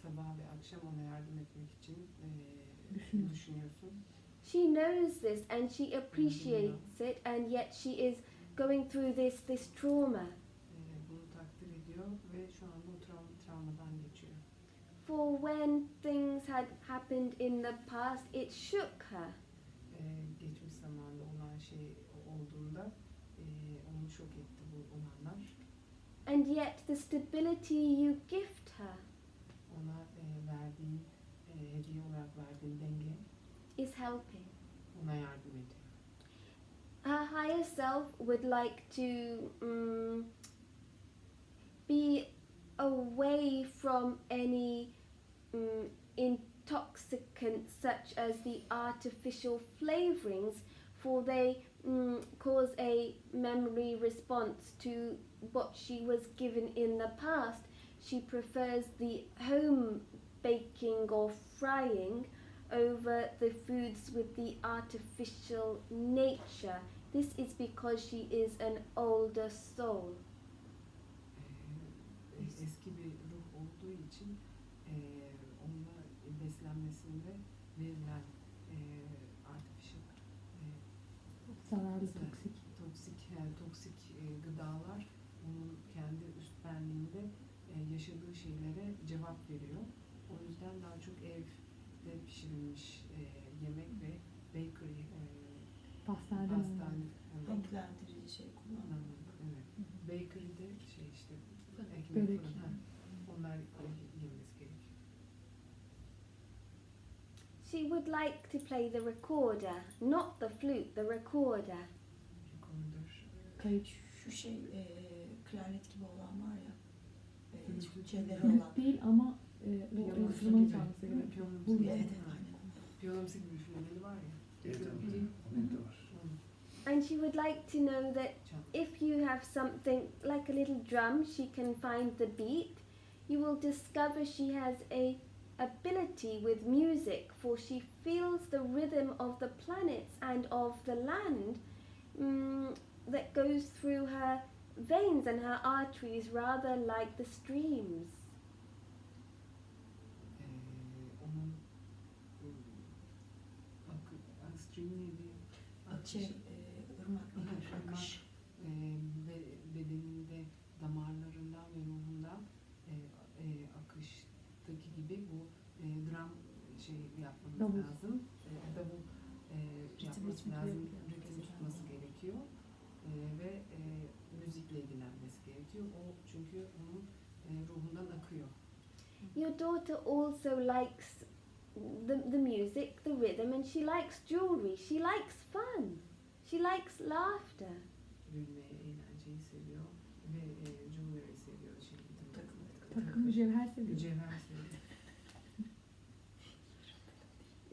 [SPEAKER 3] Sabah ve akşam ona yardım etmek için düşünüyorsun.
[SPEAKER 1] She knows this and she appreciates it, and yet she is going through this trauma.
[SPEAKER 3] Bunu takdir ediyor ve şu anda o travmadan geçiyor.
[SPEAKER 1] For when things had happened in the past, it shook her.
[SPEAKER 3] Geçmiş zamanda olan şey olduğunda onu şok etti bu olanlar.
[SPEAKER 1] And yet the stability you gift her
[SPEAKER 3] Ona verdiğin, hediye olarak verdiğin denge
[SPEAKER 1] is helping.
[SPEAKER 3] ona yardım ediyor.
[SPEAKER 1] Her higher self would like to be away from any intoxicants such as the artificial flavorings, for they cause a memory response to what she was given in the past. She prefers the home baking or frying over the foods with the artificial nature. This is because she is an older soul.
[SPEAKER 3] Eski bir ruh olduğu için onunla beslenmesinde verilen artificial
[SPEAKER 4] Zararlı,
[SPEAKER 3] toksik gıdalar onun kendi üst benliğinde yaşadığı şeylere cevap veriyor. O yüzden daha çok evde pişirilmiş yemek ve bakery,
[SPEAKER 4] Pastaneden
[SPEAKER 5] renklendirici şey kullanıyor.
[SPEAKER 3] Evet. Bakery'de işte ekmek
[SPEAKER 4] börek.
[SPEAKER 3] fırın, onlar yemesi gerekiyor.
[SPEAKER 1] She would like to play the recorder, not the flute, the recorder.
[SPEAKER 4] kayıt.
[SPEAKER 5] Şu şey klarnet gibi olan var ya. Şeyleri
[SPEAKER 4] Flüt
[SPEAKER 5] olan.
[SPEAKER 4] değil ama o enstrümanı çalması
[SPEAKER 3] gibi.
[SPEAKER 4] gerekiyor.
[SPEAKER 5] Evet, aynen.
[SPEAKER 3] Piyanomsi gibi filmleri var ya.
[SPEAKER 6] Evet, onun da var.
[SPEAKER 1] And she would like to know that if you have something like a little drum, she can find the beat. You will discover she has a ability with music, for she feels the rhythm of the planets and of the land that goes through her veins and her arteries, rather like the streams.
[SPEAKER 3] Onun stream neydi?
[SPEAKER 5] Irmak nehir, akış.
[SPEAKER 3] Bedeninde, damarlarından ve ruhundan akıştaki gibi bu drum yapmamız
[SPEAKER 4] Davul.
[SPEAKER 3] lazım. Davul yapması lazım, ritmi tutması gerekiyor. Ve müzikle ilgilenmesi gerekiyor. O çünkü onun ruhundan akıyor.
[SPEAKER 1] Your daughter also likes the music, the rhythm, and she likes jewelry. She likes fun. She likes laughter.
[SPEAKER 3] Gülmeyi, eğlenceyi seviyor ve jewelry seviyor.
[SPEAKER 4] Takım mücevher seviyor.
[SPEAKER 3] Mücevher seviyor.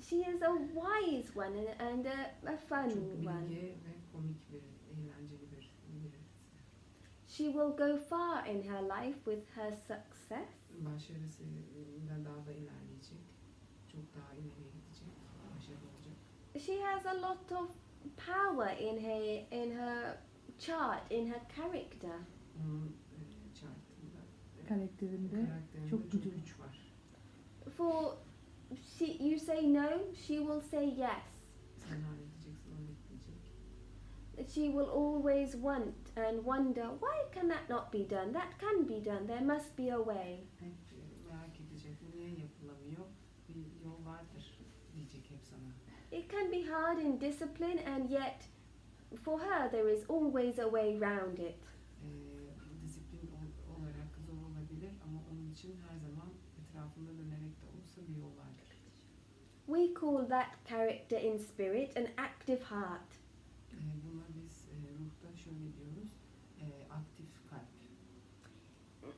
[SPEAKER 1] She is a wise one and a fun
[SPEAKER 3] Çok
[SPEAKER 1] one.
[SPEAKER 3] bilge ve komik bir, eğlenceli bir birisi.
[SPEAKER 1] She will go far in her life with her success.
[SPEAKER 3] Başarısıyla daha da ilerleyecek. Çok daha ileriye gidecek. Başarılı olacak.
[SPEAKER 1] She has a lot of power in her chart, in her character.
[SPEAKER 3] Onun chartında,
[SPEAKER 4] Karakterinde
[SPEAKER 3] karakterinde
[SPEAKER 4] çok
[SPEAKER 3] çok
[SPEAKER 4] güçlü.
[SPEAKER 3] güç var.
[SPEAKER 1] For you say no, she will say yes.
[SPEAKER 3] Sen halledeceksin, o bekleyecek.
[SPEAKER 1] She will always want and wonder, why can that not be done? That can be done. There must be a way.
[SPEAKER 3] Hep merak edecek, niye yapılamıyor? Bir yol vardır diyecek hep sana.
[SPEAKER 1] It can be hard in discipline, and yet for her there is always a way round it.
[SPEAKER 3] Disiplin olarak zor olabilir ama onun için her zaman etrafında dönerek de olsa bir yol vardır.
[SPEAKER 1] We call that character in spirit an active heart.
[SPEAKER 3] Buna biz ruhta şöyle diyoruz, aktif kalp.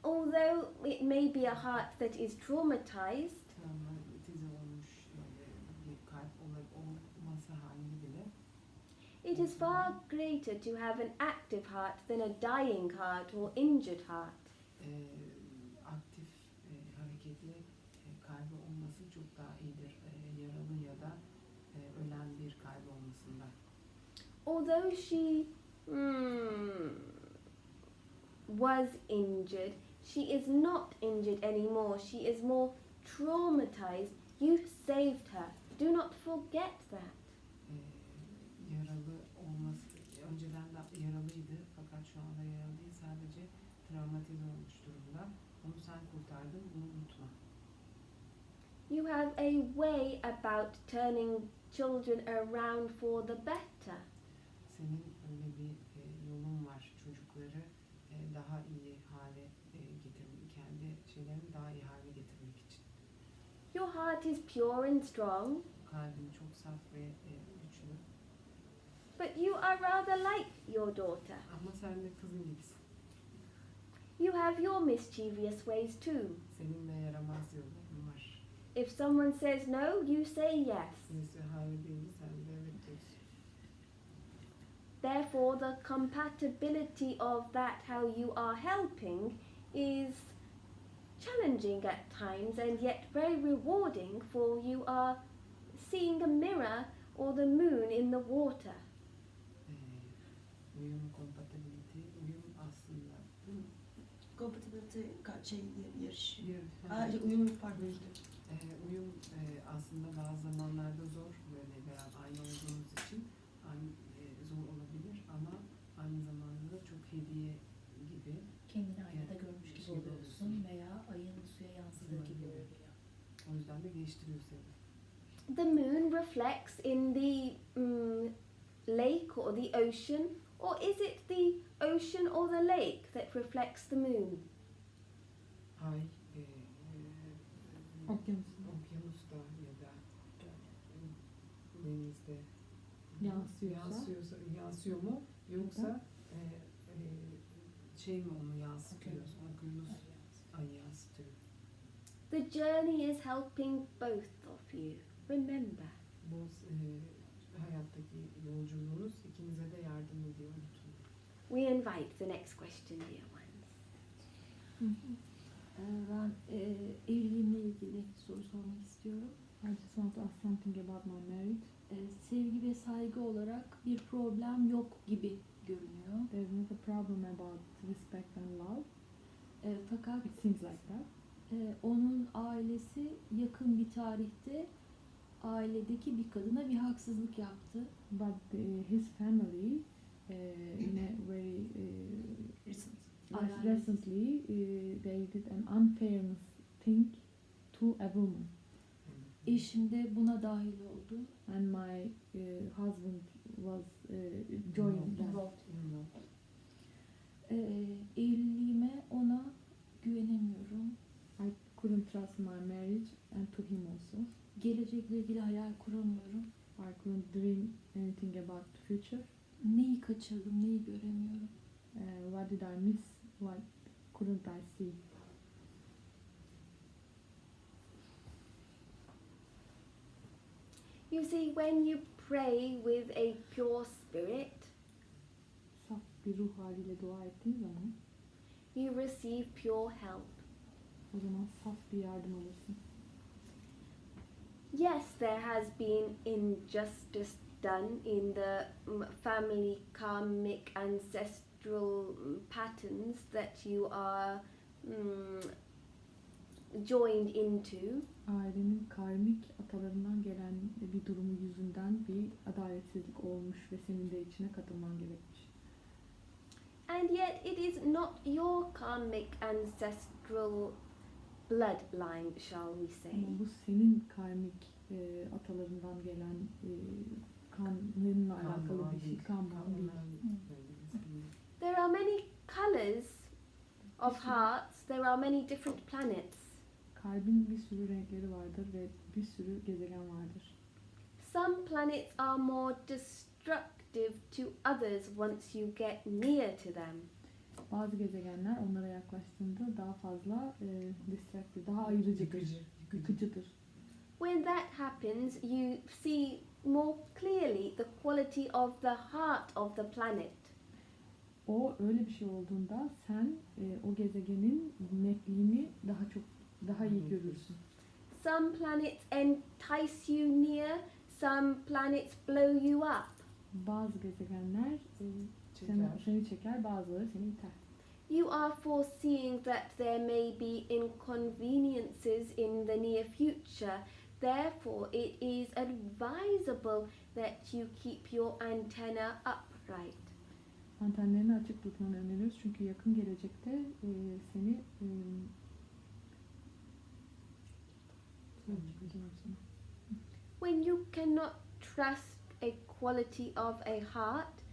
[SPEAKER 1] Although it may be a heart that is traumatized,
[SPEAKER 3] Travmatize olmuş bir kalp olması halinde bile
[SPEAKER 1] it is far greater to have an active heart than a dying heart or injured heart.
[SPEAKER 3] aktif, hareketli kalbi olması çok daha iyidir. Yaralı ya da ölen bir kalbi olmasından.
[SPEAKER 1] Although she was injured, she is not injured anymore. She is more traumatized. You saved her. Do not forget that.
[SPEAKER 3] Yaralı olması, önceden de yaralıydı fakat şu anda yaralı değil, sadece travmatize olmuş durumda. Onu sen kurtardın, bunu unutma.
[SPEAKER 1] You have a way about turning children around for the better.
[SPEAKER 3] Senin öyle bir yolun var, çocukları daha iyi hale getirmek, kendi şeylerini daha iyi hale getirmek için.
[SPEAKER 1] Your heart is pure and strong,
[SPEAKER 3] Kalbin çok saf ve güçlü.
[SPEAKER 1] but you are rather like your daughter.
[SPEAKER 3] Ama sen de kızın gibisin.
[SPEAKER 1] You have your mischievous ways too.
[SPEAKER 3] Senin de yaramaz yolların var.
[SPEAKER 1] If someone says no, you say yes.
[SPEAKER 3] Birisi hayır deyince sen de evet diyorsun.
[SPEAKER 1] Therefore, the compatibility of that how you are helping is challenging at times and yet very rewarding, for you are seeing a mirror or the moon in the water.
[SPEAKER 3] Uyum, compatibility, uyum aslında.
[SPEAKER 5] Compatibility yarış.
[SPEAKER 3] Bir,
[SPEAKER 5] Uyum pardon.
[SPEAKER 3] uyum aslında bazı zamanlarda zor, böyle beraber aynı olduğunuz için zor olabilir ama aynı zamanda da çok hediye gibi.
[SPEAKER 2] Kendini aynada görmüş
[SPEAKER 3] Bir
[SPEAKER 2] gibi
[SPEAKER 3] şey
[SPEAKER 2] oluyorsun
[SPEAKER 3] görüyorsun.
[SPEAKER 2] veya ayın suya yansıdığı gibi oluyor.
[SPEAKER 3] O yüzden de geliştiriyor seni.
[SPEAKER 1] The moon reflects in the lake or the ocean, or is it the ocean or the lake that reflects the moon?
[SPEAKER 3] Ay,
[SPEAKER 4] Okyanusta
[SPEAKER 3] okyanusta ya da denizde yansıyor mu yoksa şey mi onu yansıtıyor? Okyanus ay yansıtıyor.
[SPEAKER 1] The journey is helping both of you. Remember.
[SPEAKER 3] Bu hayattaki yolculuğunuz ikinize de yardım ediyor.
[SPEAKER 1] We invite the next question, dear ones.
[SPEAKER 2] Ben evliliğimle ilgili soru sormak istiyorum.
[SPEAKER 4] I just want to ask something about my marriage.
[SPEAKER 2] Sevgi ve saygı olarak bir problem yok gibi görünüyor.
[SPEAKER 4] There's not a problem about respect and love.
[SPEAKER 2] Fakat
[SPEAKER 4] It seems like that.
[SPEAKER 2] onun ailesi yakın bir tarihte ailedeki bir kadına bir haksızlık yaptı.
[SPEAKER 4] But his family, in a very recently, they did an unfairness thing to a woman.
[SPEAKER 2] Eşim de buna dahil oldu.
[SPEAKER 4] And my husband was joined that.
[SPEAKER 2] Evliliğime ona güvenemiyorum.
[SPEAKER 4] I couldn't trust my marriage and to him also.
[SPEAKER 2] Gelecekle ilgili hayal kuramıyorum.
[SPEAKER 4] I couldn't dream anything about the future.
[SPEAKER 2] Neyi kaçırdım, neyi göremiyorum.
[SPEAKER 4] What did I miss? What couldn't I see?
[SPEAKER 1] You see, when you pray with a pure spirit,
[SPEAKER 4] Saf bir ruh haliyle dua ettiğin zaman
[SPEAKER 1] you receive pure help.
[SPEAKER 4] o zaman saf bir yardım alırsın.
[SPEAKER 1] Yes, there has been injustice done in the family karmic ancestral patterns that you are joined into.
[SPEAKER 4] Ailenin karmik atalarından gelen bir durumu yüzünden bir adaletsizlik olmuş ve senin de içine katılman gerekmiş.
[SPEAKER 1] And yet it is not your karmic ancestral bloodline, shall we say.
[SPEAKER 4] Ama bu senin karmik atalarından gelen kanınla alakalı bir şey, kan bağı değil.
[SPEAKER 1] There are many colors of hearts, there are many different planets.
[SPEAKER 4] Kalbin bir sürü renkleri vardır ve bir sürü gezegen vardır.
[SPEAKER 1] Some planets are more destructive to others once you get near to them.
[SPEAKER 4] Bazı gezegenler onlara yaklaştığında daha fazla distractive, daha ayırıcıdır, yıkıcıdır.
[SPEAKER 1] When that happens, you see more clearly the quality of the heart of the planet.
[SPEAKER 4] O öyle bir şey olduğunda sen o gezegenin netliğini daha iyi görürsün.
[SPEAKER 1] Some planets entice you near, some planets blow you up.
[SPEAKER 4] Bazı gezegenler seni çeker, bazıları seni iter.
[SPEAKER 1] You are foreseeing that there may be inconveniences in the near future. Therefore, it is advisable that you keep your antenna upright.
[SPEAKER 4] Antenlerini açık tutmanı öneriyoruz çünkü yakın gelecekte seni
[SPEAKER 1] When you cannot trust a quality of a heart,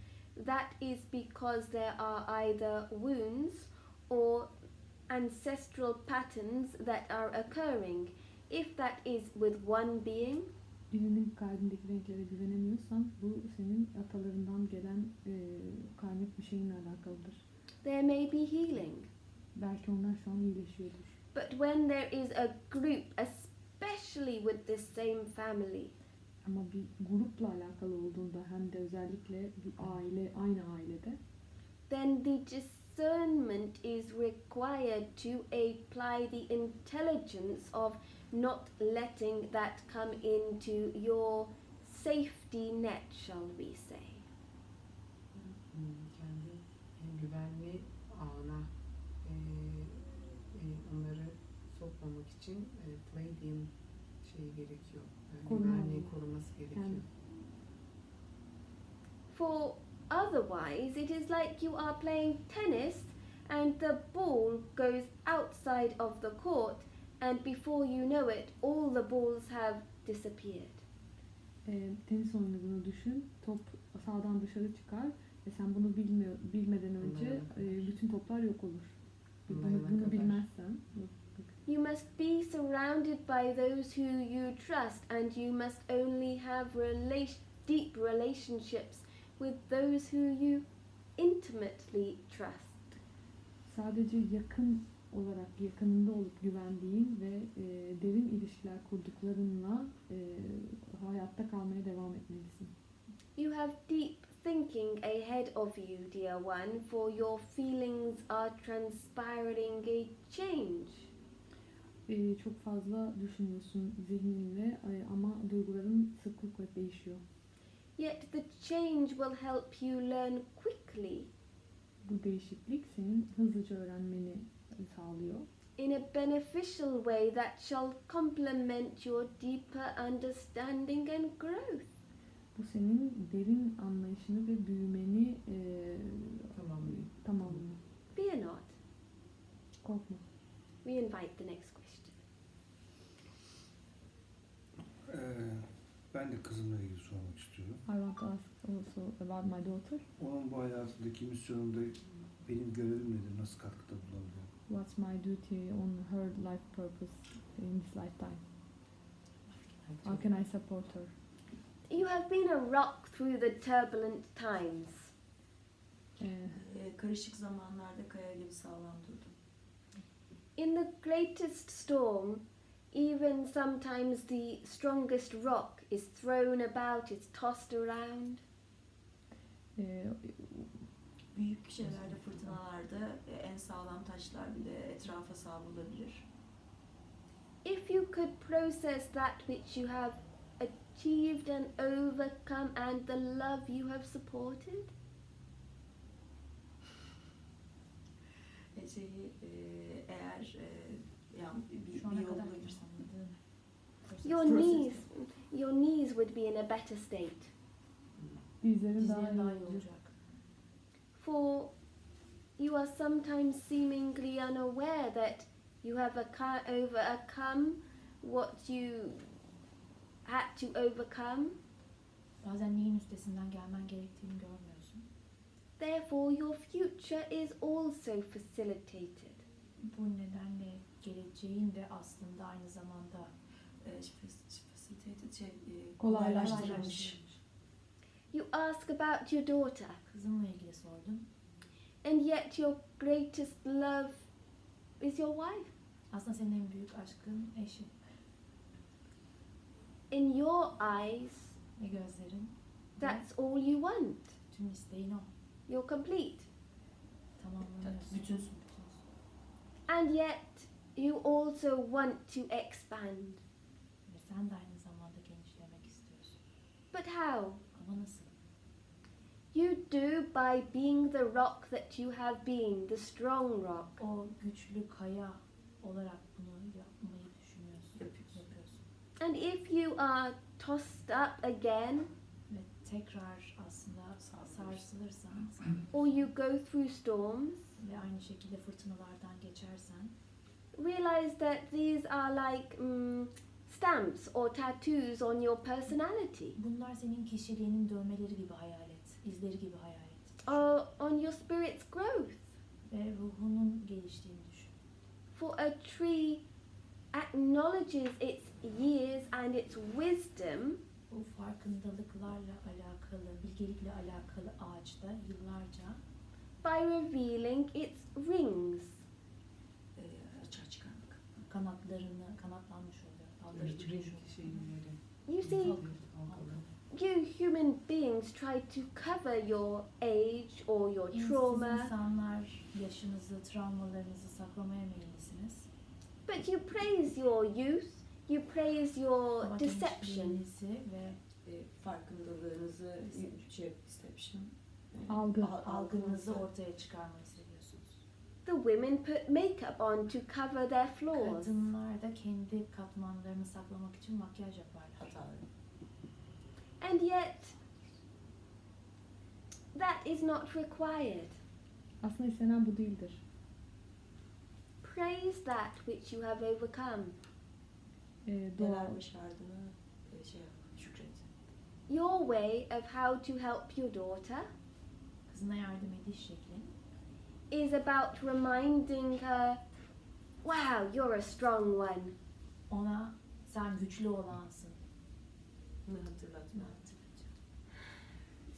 [SPEAKER 1] that is because there are either wounds or ancestral patterns that are occurring. If that is with one being,
[SPEAKER 4] birinin kalbindeki renklere güvenemiyorsan bu senin atalarından gelen karmik bir şeyinle alakalıdır.
[SPEAKER 1] there may be healing.
[SPEAKER 4] Belki onlar şu an iyileşiyordur.
[SPEAKER 1] But when there is a group, especially with the same family,
[SPEAKER 4] Ama bir grupla alakalı olduğunda hem de özellikle bir aile, aynı ailede
[SPEAKER 1] then the discernment is required to apply the intelligence of not letting that come into your safety net, shall we say.
[SPEAKER 3] Kendi güvenli ağına onları sokmamak için palladium gerekiyor. Güvenliği koruması gerekiyor.
[SPEAKER 4] Yani
[SPEAKER 1] For otherwise, it is like you are playing tennis and the ball goes outside of the court, and before you know it, all the balls have disappeared.
[SPEAKER 4] Tenis oynadığını düşün. Top sahadan dışarı çıkar ve sen bunu bilmeden önce bütün toplar yok olur. Bunu bilmezsen.
[SPEAKER 1] You must be surrounded by those who you trust, and you must only have deep relationships with those who you intimately trust.
[SPEAKER 4] Sadece yakınında olup güvendiğin ve derin ilişkiler kurduklarınla hayatta kalmaya devam etmelisin.
[SPEAKER 1] You have deep thinking ahead of you, dear one, for your feelings are transpiring a change.
[SPEAKER 4] Çok fazla düşünüyorsun zihninle ama duyguların sıklıkla değişiyor.
[SPEAKER 1] Yet the change will help you learn quickly
[SPEAKER 4] Bu değişiklik senin hızlıca öğrenmeni sağlıyor.
[SPEAKER 1] in a beneficial way that shall complement your deeper understanding and growth.
[SPEAKER 4] Bu senin derin anlayışını ve büyümeni tamamlıyor.
[SPEAKER 1] Fear not.
[SPEAKER 4] Korkma.
[SPEAKER 1] We invite the next question.
[SPEAKER 6] Ben de kızımla ilgili sormak istiyorum.
[SPEAKER 4] I want to ask also about my daughter.
[SPEAKER 6] Onun bu hayatındaki misyonunda benim görevim nedir, nasıl katkıda bulunabilirim?
[SPEAKER 4] What's my duty on her life purpose in this lifetime? How can I support her?
[SPEAKER 1] You have been a rock through the turbulent times.
[SPEAKER 5] Karışık zamanlarda kaya gibi sağlam durdum.
[SPEAKER 1] In the greatest storm, even sometimes the strongest rock is thrown about, is tossed around.
[SPEAKER 4] Ee,
[SPEAKER 5] Büyük şeylerde, fırtınalarda en sağlam taşlar bile etrafa savrulabilir.
[SPEAKER 1] If you could process that which you have achieved and overcome and the love you have supported,
[SPEAKER 5] Eğer yani bir
[SPEAKER 8] Şu ana
[SPEAKER 5] yol
[SPEAKER 8] kadar
[SPEAKER 5] bulabilirsem.
[SPEAKER 1] your knees would be in a better state.
[SPEAKER 4] Dizlerin daha
[SPEAKER 8] Dizlerin daha iyi
[SPEAKER 4] iyi olacak.
[SPEAKER 8] olacak.
[SPEAKER 1] For you are sometimes seemingly unaware that you have overcome what you had to overcome.
[SPEAKER 8] Bazen neyin üstesinden gelmen gerektiğini görmüyorsun.
[SPEAKER 1] Therefore, your future is also facilitated.
[SPEAKER 8] Bu nedenle geleceğin de aslında aynı zamanda
[SPEAKER 4] Kolaylaştırılmış.
[SPEAKER 1] You ask about your daughter,
[SPEAKER 8] Kızımla ilgili sordum.
[SPEAKER 1] and yet your greatest love is your wife.
[SPEAKER 8] Aslında senin en büyük aşkın eşin
[SPEAKER 1] In your eyes,
[SPEAKER 8] ve gözlerin.
[SPEAKER 1] that's all you want.
[SPEAKER 8] Tüm isteğin o.
[SPEAKER 1] You're complete.
[SPEAKER 8] Tamamlanıyorsun.
[SPEAKER 5] Bütünsün.
[SPEAKER 1] And yet, you also want to expand.
[SPEAKER 8] Ve sen de aynı zamanda genişlemek istiyorsun.
[SPEAKER 1] But how?
[SPEAKER 8] Ama nasıl?
[SPEAKER 1] You do by being the rock that you have been, the strong rock.
[SPEAKER 8] O güçlü kaya olarak bunu yapmayı düşünüyorsun. Yapıyorsun.
[SPEAKER 1] And if you are tossed up again,
[SPEAKER 8] Ve tekrar aslında sarsılırsan
[SPEAKER 1] or you go through storms,
[SPEAKER 8] ve aynı şekilde fırtınalardan geçersen
[SPEAKER 1] realize that these are like stamps or tattoos on your personality,
[SPEAKER 8] bunlar senin kişiliğinin dövmeleri gibi hayal et. İzleri gibi hayal et.
[SPEAKER 1] or on your spirit's growth.
[SPEAKER 8] Ve ruhunun geliştiğini düşün.
[SPEAKER 1] For a tree acknowledges its years and its wisdom
[SPEAKER 8] Bu farkındalıklarla alakalı, bilgelikle alakalı ağaçta yıllarca
[SPEAKER 1] by revealing its rings.
[SPEAKER 5] Açığa çıkarmak.
[SPEAKER 8] kanatlanmış oluyor. Dalları çıkmış oluyor.
[SPEAKER 3] Şeyleri.
[SPEAKER 1] You see, you human beings try to cover your age or your
[SPEAKER 8] Siz
[SPEAKER 1] trauma,
[SPEAKER 8] insanlar yaşınızı, travmalarınızı saklamaya meyillisiniz.
[SPEAKER 1] but you praise your youth, you praise your
[SPEAKER 8] Ama
[SPEAKER 1] deception.
[SPEAKER 8] gençliğinizi ve
[SPEAKER 5] Farkındalığınızı deception.
[SPEAKER 8] algınızı ortaya çıkarmayı seviyorsunuz.
[SPEAKER 1] The women put makeup on to cover their flaws.
[SPEAKER 8] Kadınlar da kendi katmanlarını saklamak için makyaj yaparlar.
[SPEAKER 5] Hataları.
[SPEAKER 1] And yet, that is not required.
[SPEAKER 4] Aslında istenen bu değildir.
[SPEAKER 1] Praise that which you have overcome.
[SPEAKER 4] Doğal.
[SPEAKER 5] Neler başardığını şükret.
[SPEAKER 1] Your way of how to help your daughter
[SPEAKER 8] Kızına yardım ediş şekli
[SPEAKER 1] is about reminding her, wow, you're a strong one.
[SPEAKER 8] ona sen güçlü olansın.
[SPEAKER 5] Bunu hatırlatma.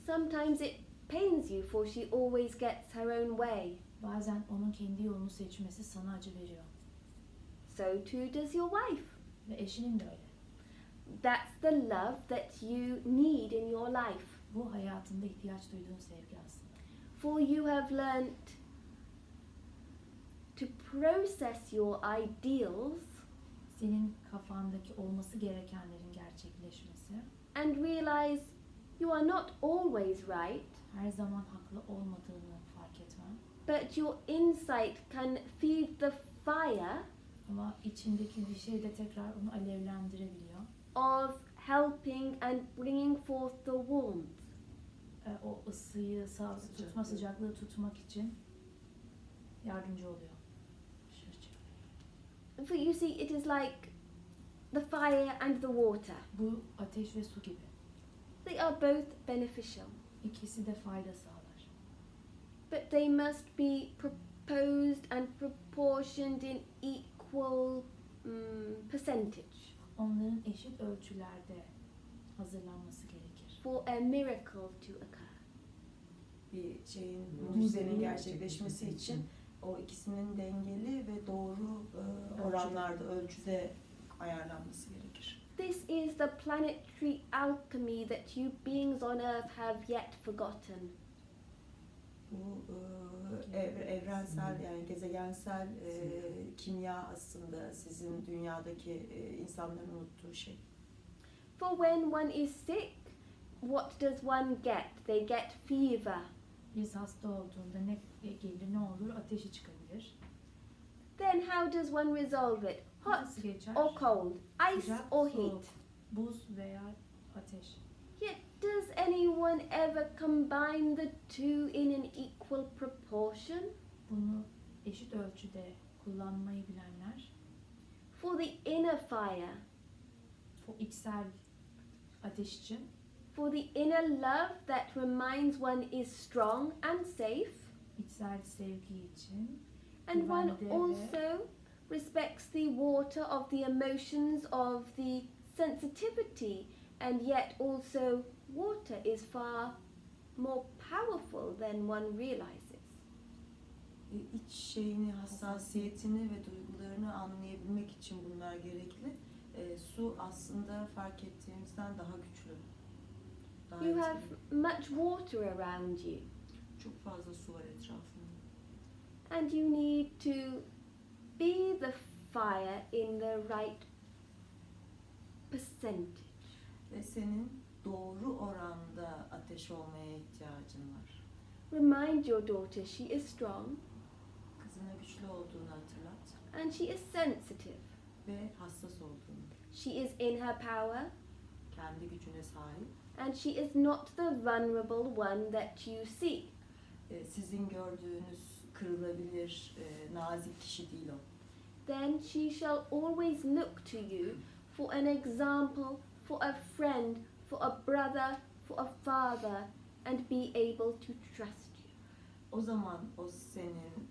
[SPEAKER 1] Sometimes it pains you, for she always gets her own way.
[SPEAKER 8] Bazen onun kendi yolunu seçmesi sana acı veriyor.
[SPEAKER 1] So too does your wife.
[SPEAKER 8] Ve eşinin de öyle.
[SPEAKER 1] That's the love that you need in your life.
[SPEAKER 8] Bu hayatında ihtiyaç duyduğun sevgi aslında.
[SPEAKER 1] For you have learnt to process your ideals
[SPEAKER 8] Senin kafandaki olması gerekenlerin gerçekleşmesi,
[SPEAKER 1] and realize you are not always right,
[SPEAKER 8] her zaman haklı olmadığını fark etmen
[SPEAKER 1] but your insight can feed the fire
[SPEAKER 8] ama içindeki bir şey de tekrar onu alevlendirebiliyor.
[SPEAKER 1] of helping and bringing forth the warmth.
[SPEAKER 8] O ısıyı, tutma sıcaklığı tutmak için yardımcı oluyor.
[SPEAKER 1] For you see, it is like the fire and the water.
[SPEAKER 8] Bu ateş ve su gibi.
[SPEAKER 1] They are both beneficial.
[SPEAKER 8] İkisi de fayda sağlar.
[SPEAKER 1] but they must be proposed and proportioned in equal percentage
[SPEAKER 8] Onların eşit ölçülerde hazırlanması gerekir.
[SPEAKER 1] for a miracle to occur.
[SPEAKER 5] Bir şeyin, mucizenin gerçekleşmesi için o ikisinin dengeli ve doğru oranlarda, ölçüde ayarlanması gerekir.
[SPEAKER 1] This is the planetary alchemy that you beings on Earth have yet forgotten.
[SPEAKER 5] Bu evrensel, yani gezegensel kimya aslında sizin dünyadaki insanların unuttuğu şey.
[SPEAKER 1] For when one is sick, what does one get? They get fever.
[SPEAKER 8] Birisi hasta olduğunda ne gelir, ne olur? Ateşi çıkabilir.
[SPEAKER 1] Then how does one resolve it? Hot
[SPEAKER 8] Nasıl geçer?
[SPEAKER 1] or cold? Ice
[SPEAKER 8] Sıcak,
[SPEAKER 1] or
[SPEAKER 8] soğuk,
[SPEAKER 1] heat?
[SPEAKER 8] buz veya ateş.
[SPEAKER 1] Yet does anyone ever combine the two in an equal proportion?
[SPEAKER 8] Bunu eşit ölçüde kullanmayı bilenler,
[SPEAKER 1] For the inner fire,
[SPEAKER 8] o içsel ateş için,
[SPEAKER 1] for the inner love that reminds one is strong and safe,
[SPEAKER 8] içsel sevgi için,
[SPEAKER 1] and one
[SPEAKER 8] güvende ve
[SPEAKER 1] also respects the water of the emotions of the sensitivity, and yet also water is far more powerful than one realizes.
[SPEAKER 5] İç şeyini, hassasiyetini ve duygularını anlayabilmek için bunlar gerekli. Su aslında fark ettiğimizden daha güçlü. Daha
[SPEAKER 1] You have
[SPEAKER 5] etkili.
[SPEAKER 1] much water around you,
[SPEAKER 5] Çok fazla su var etrafında.
[SPEAKER 1] and you need to be the fire in the right percentage.
[SPEAKER 5] Ve senin doğru oranda ateş olmaya ihtiyacın var.
[SPEAKER 1] Remind your daughter she is strong
[SPEAKER 5] Kızına güçlü olduğunu hatırlat
[SPEAKER 1] and she is sensitive.
[SPEAKER 5] ve hassas olduğunu.
[SPEAKER 1] She is in her power
[SPEAKER 5] Kendi gücüne sahip.
[SPEAKER 1] and she is not the vulnerable one that you see.
[SPEAKER 5] Sizin gördüğünüz kırılabilir, nazik kişi değil o.
[SPEAKER 1] Then she shall always look to you for an example, for a friend, for a brother, for a father, and be able to trust you.
[SPEAKER 5] O zaman o senin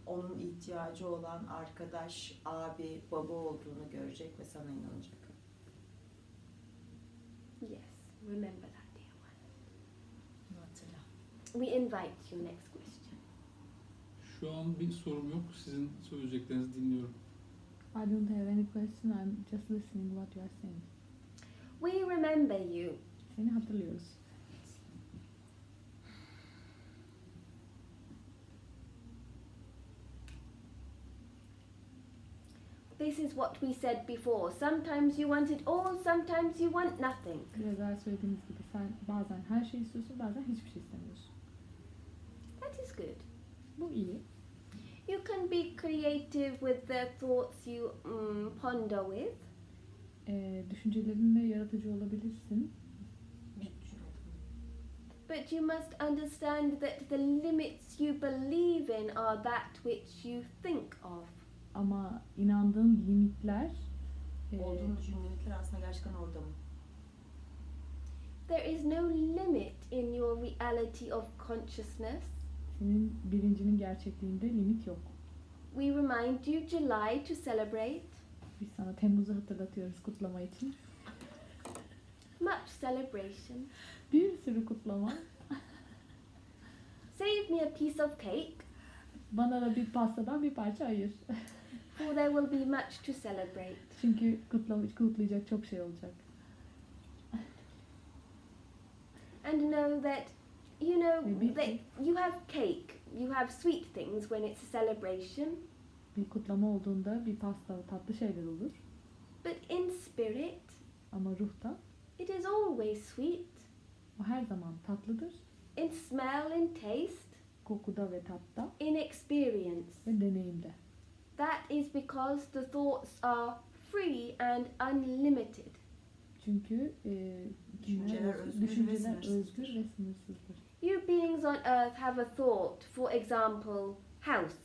[SPEAKER 5] onun ihtiyacı olan arkadaş, abi, baba olduğunu görecek ve sana inanacak.
[SPEAKER 1] Yes, remember that, dear one.
[SPEAKER 5] Bunu hatırla.
[SPEAKER 1] We invite you next question.
[SPEAKER 7] Şu an bir sorum yok. Sizin söyleyeceklerinizi dinliyorum.
[SPEAKER 4] I don't have any question. I'm just listening what you are saying.
[SPEAKER 1] We remember you.
[SPEAKER 4] Seni hatırlıyoruz.
[SPEAKER 1] This is what we said before. Sometimes you want it all, sometimes you want nothing.
[SPEAKER 4] Biraz daha söylediğimiz gibi sen bazen her şeyi istiyorsun, bazen hiçbir şey istemiyorsun.
[SPEAKER 1] That is good.
[SPEAKER 4] Bu iyi.
[SPEAKER 1] You can be creative with the thoughts you ponder with.
[SPEAKER 4] Düşüncelerinle yaratıcı olabilirsin.
[SPEAKER 1] But you must understand that the limits you believe in are that which you think of.
[SPEAKER 4] Ama inandığın limitler
[SPEAKER 5] Olduğunu düşündüğün limitler aslında gerçekten orada mı?
[SPEAKER 1] There is no limit in your reality of consciousness.
[SPEAKER 4] senin bilincinin gerçekliğinde limit yok.
[SPEAKER 1] We remind you July to celebrate.
[SPEAKER 4] Biz sana Temmuz'u hatırlatıyoruz kutlama için.
[SPEAKER 1] Much celebration.
[SPEAKER 4] Bir sürü kutlama.
[SPEAKER 1] Save me a piece of cake,
[SPEAKER 4] Bana da bir pastadan bir parça ayır.
[SPEAKER 1] for there will be much to celebrate.
[SPEAKER 4] Çünkü kutlayacak çok şey olacak.
[SPEAKER 1] And know that, you know,
[SPEAKER 4] Maybe.
[SPEAKER 1] that you have cake, you have sweet things when it's a celebration,
[SPEAKER 4] Bir kutlama olduğunda bir pasta, tatlı şeyler olur.
[SPEAKER 1] but in spirit,
[SPEAKER 4] Ama ruhta
[SPEAKER 1] it is always sweet.
[SPEAKER 4] o her zaman tatlıdır.
[SPEAKER 1] In smell, in taste,
[SPEAKER 4] Kokuda ve tatta
[SPEAKER 1] in experience.
[SPEAKER 4] ve deneyimde.
[SPEAKER 1] That is because the thoughts are free and unlimited.
[SPEAKER 4] Çünkü
[SPEAKER 5] Düşünceler özgür ve
[SPEAKER 4] düşünceler
[SPEAKER 5] sınırsızdır.
[SPEAKER 4] özgür ve sınırsızdır.
[SPEAKER 1] You beings on earth have a thought, for example, house.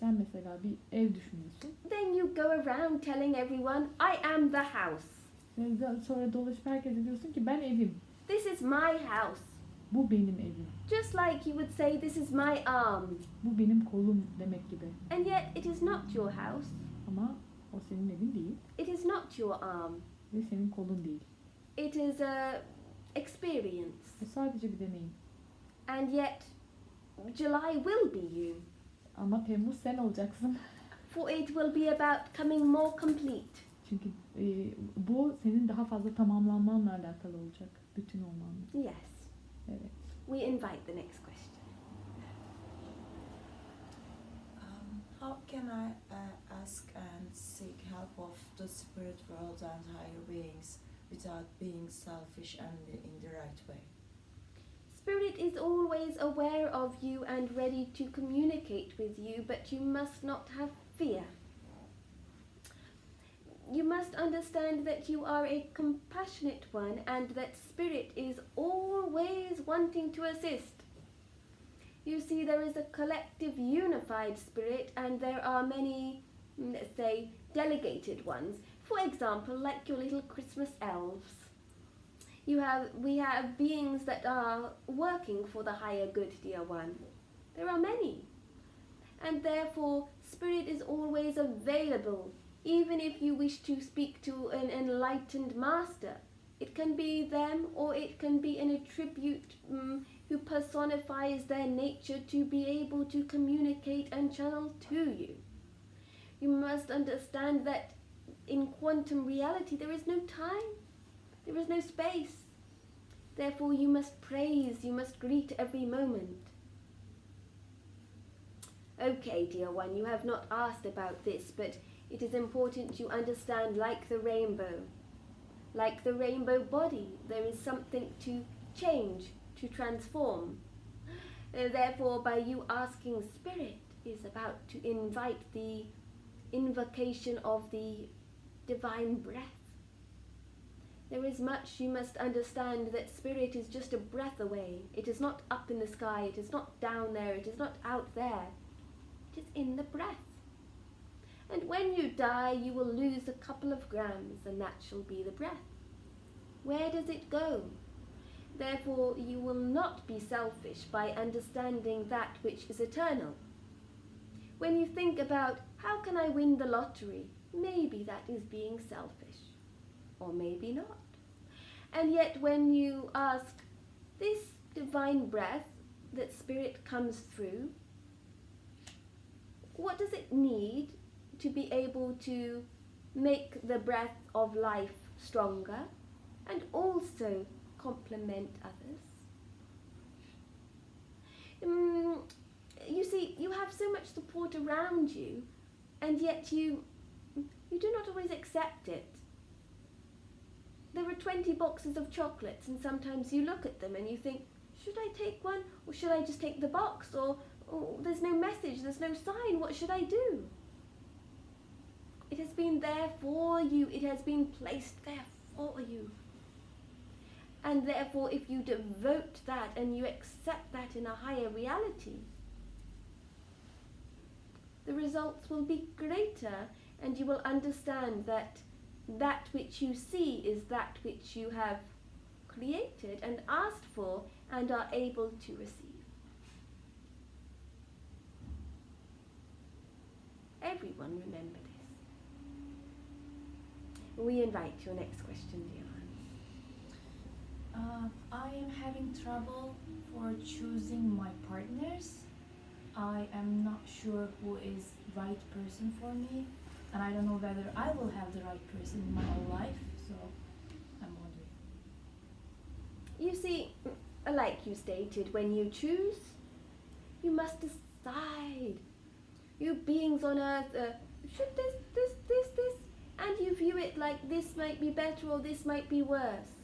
[SPEAKER 4] Sen mesela bir ev düşünüyorsun.
[SPEAKER 1] Then you go around telling everyone, I am the house.
[SPEAKER 4] Ve sonra dolaşıp herkese diyorsun ki ben evim.
[SPEAKER 1] This is my house.
[SPEAKER 4] Bu benim evim.
[SPEAKER 1] Just like you would say, this is my arm.
[SPEAKER 4] Bu benim kolum demek gibi.
[SPEAKER 1] And yet it is not your house.
[SPEAKER 4] Ama o senin evin değil
[SPEAKER 1] It is not your arm.
[SPEAKER 4] ve senin kolun değil.
[SPEAKER 1] It is a experience.
[SPEAKER 4] Bu sadece bir deneyim.
[SPEAKER 1] And yet July will be you.
[SPEAKER 4] Ama Temmuz sen olacaksın.
[SPEAKER 1] For it will be about coming more complete.
[SPEAKER 4] Çünkü bu senin daha fazla tamamlanmanla alakalı olacak. Bütün olmanla.
[SPEAKER 1] Yes.
[SPEAKER 4] Evet.
[SPEAKER 1] We invite the next question.
[SPEAKER 5] How can I ask and seek help of the spirit world and higher beings without being selfish and in the right way?
[SPEAKER 1] Spirit is always aware of you and ready to communicate with you, but you must not have fear. You must understand that you are a compassionate one and that Spirit is always wanting to assist. You see, there is a collective unified Spirit and there are many, let's say, delegated ones. For example, like your little Christmas elves. We have beings that are working for the higher good, dear one. There are many. And therefore, Spirit is always available. Even if you wish to speak to an enlightened master, it can be them or it can be an attribute who personifies their nature to be able to communicate and channel to you. You must understand that in quantum reality there is no time, there is no space. Therefore you must praise, you must greet every moment. Okay, dear one, you have not asked about this, but it is important you understand, like the rainbow body, there is something to change, to transform. Therefore, by you asking Spirit is about to invite the invocation of the divine breath. There is much you must understand that Spirit is just a breath away. It is not up in the sky, it is not down there, it is not out there. It is in the breath. And when you die, you will lose a couple of grams, and that shall be the breath. Where does it go? Therefore, you will not be selfish by understanding that which is eternal. When you think about, how can I win the lottery? Maybe that is being selfish, or maybe not. And yet when you ask, this divine breath that Spirit comes through, what does it need to be able to make the breath of life stronger and also complement others? You see, you have so much support around you, and yet you do not always accept it. There are 20 boxes of chocolates, and sometimes you look at them and you think, should I take one, or should I just take the box, or there's no message, there's no sign, what should I do? It has been there for you, it has been placed there for you. And therefore, if you devote that and you accept that in a higher reality, the results will be greater, and you will understand that that which you see is that which you have created and asked for and are able to receive. Everyone remember this. We invite your next question, dear one.
[SPEAKER 8] I am having trouble for choosing my partners. I am not sure who is right person for me, and I don't know whether I will have the right person in my whole life, so I'm wondering.
[SPEAKER 1] You see, like you stated, when you choose, you must decide. You beings on earth, should this, and you view it like this might be better or this might be worse.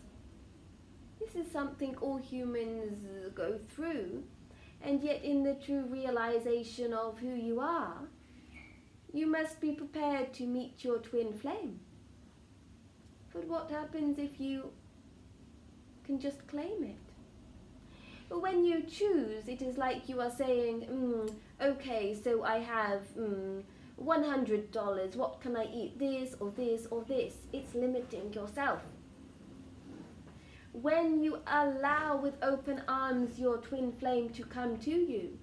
[SPEAKER 1] This is something all humans go through, and yet in the true realization of who you are, you must be prepared to meet your twin flame. But what happens if you can just claim it? But when you choose, it is like you are saying, okay, so I have $100, what can I eat, this or this or this? It's limiting yourself. when you allow with open arms your twin flame to come to you,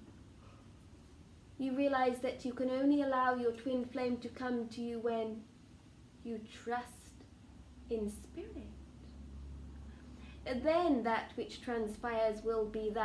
[SPEAKER 1] you realize that you can only allow your twin flame to come to you when you trust in spirit. Then that which transpires will be that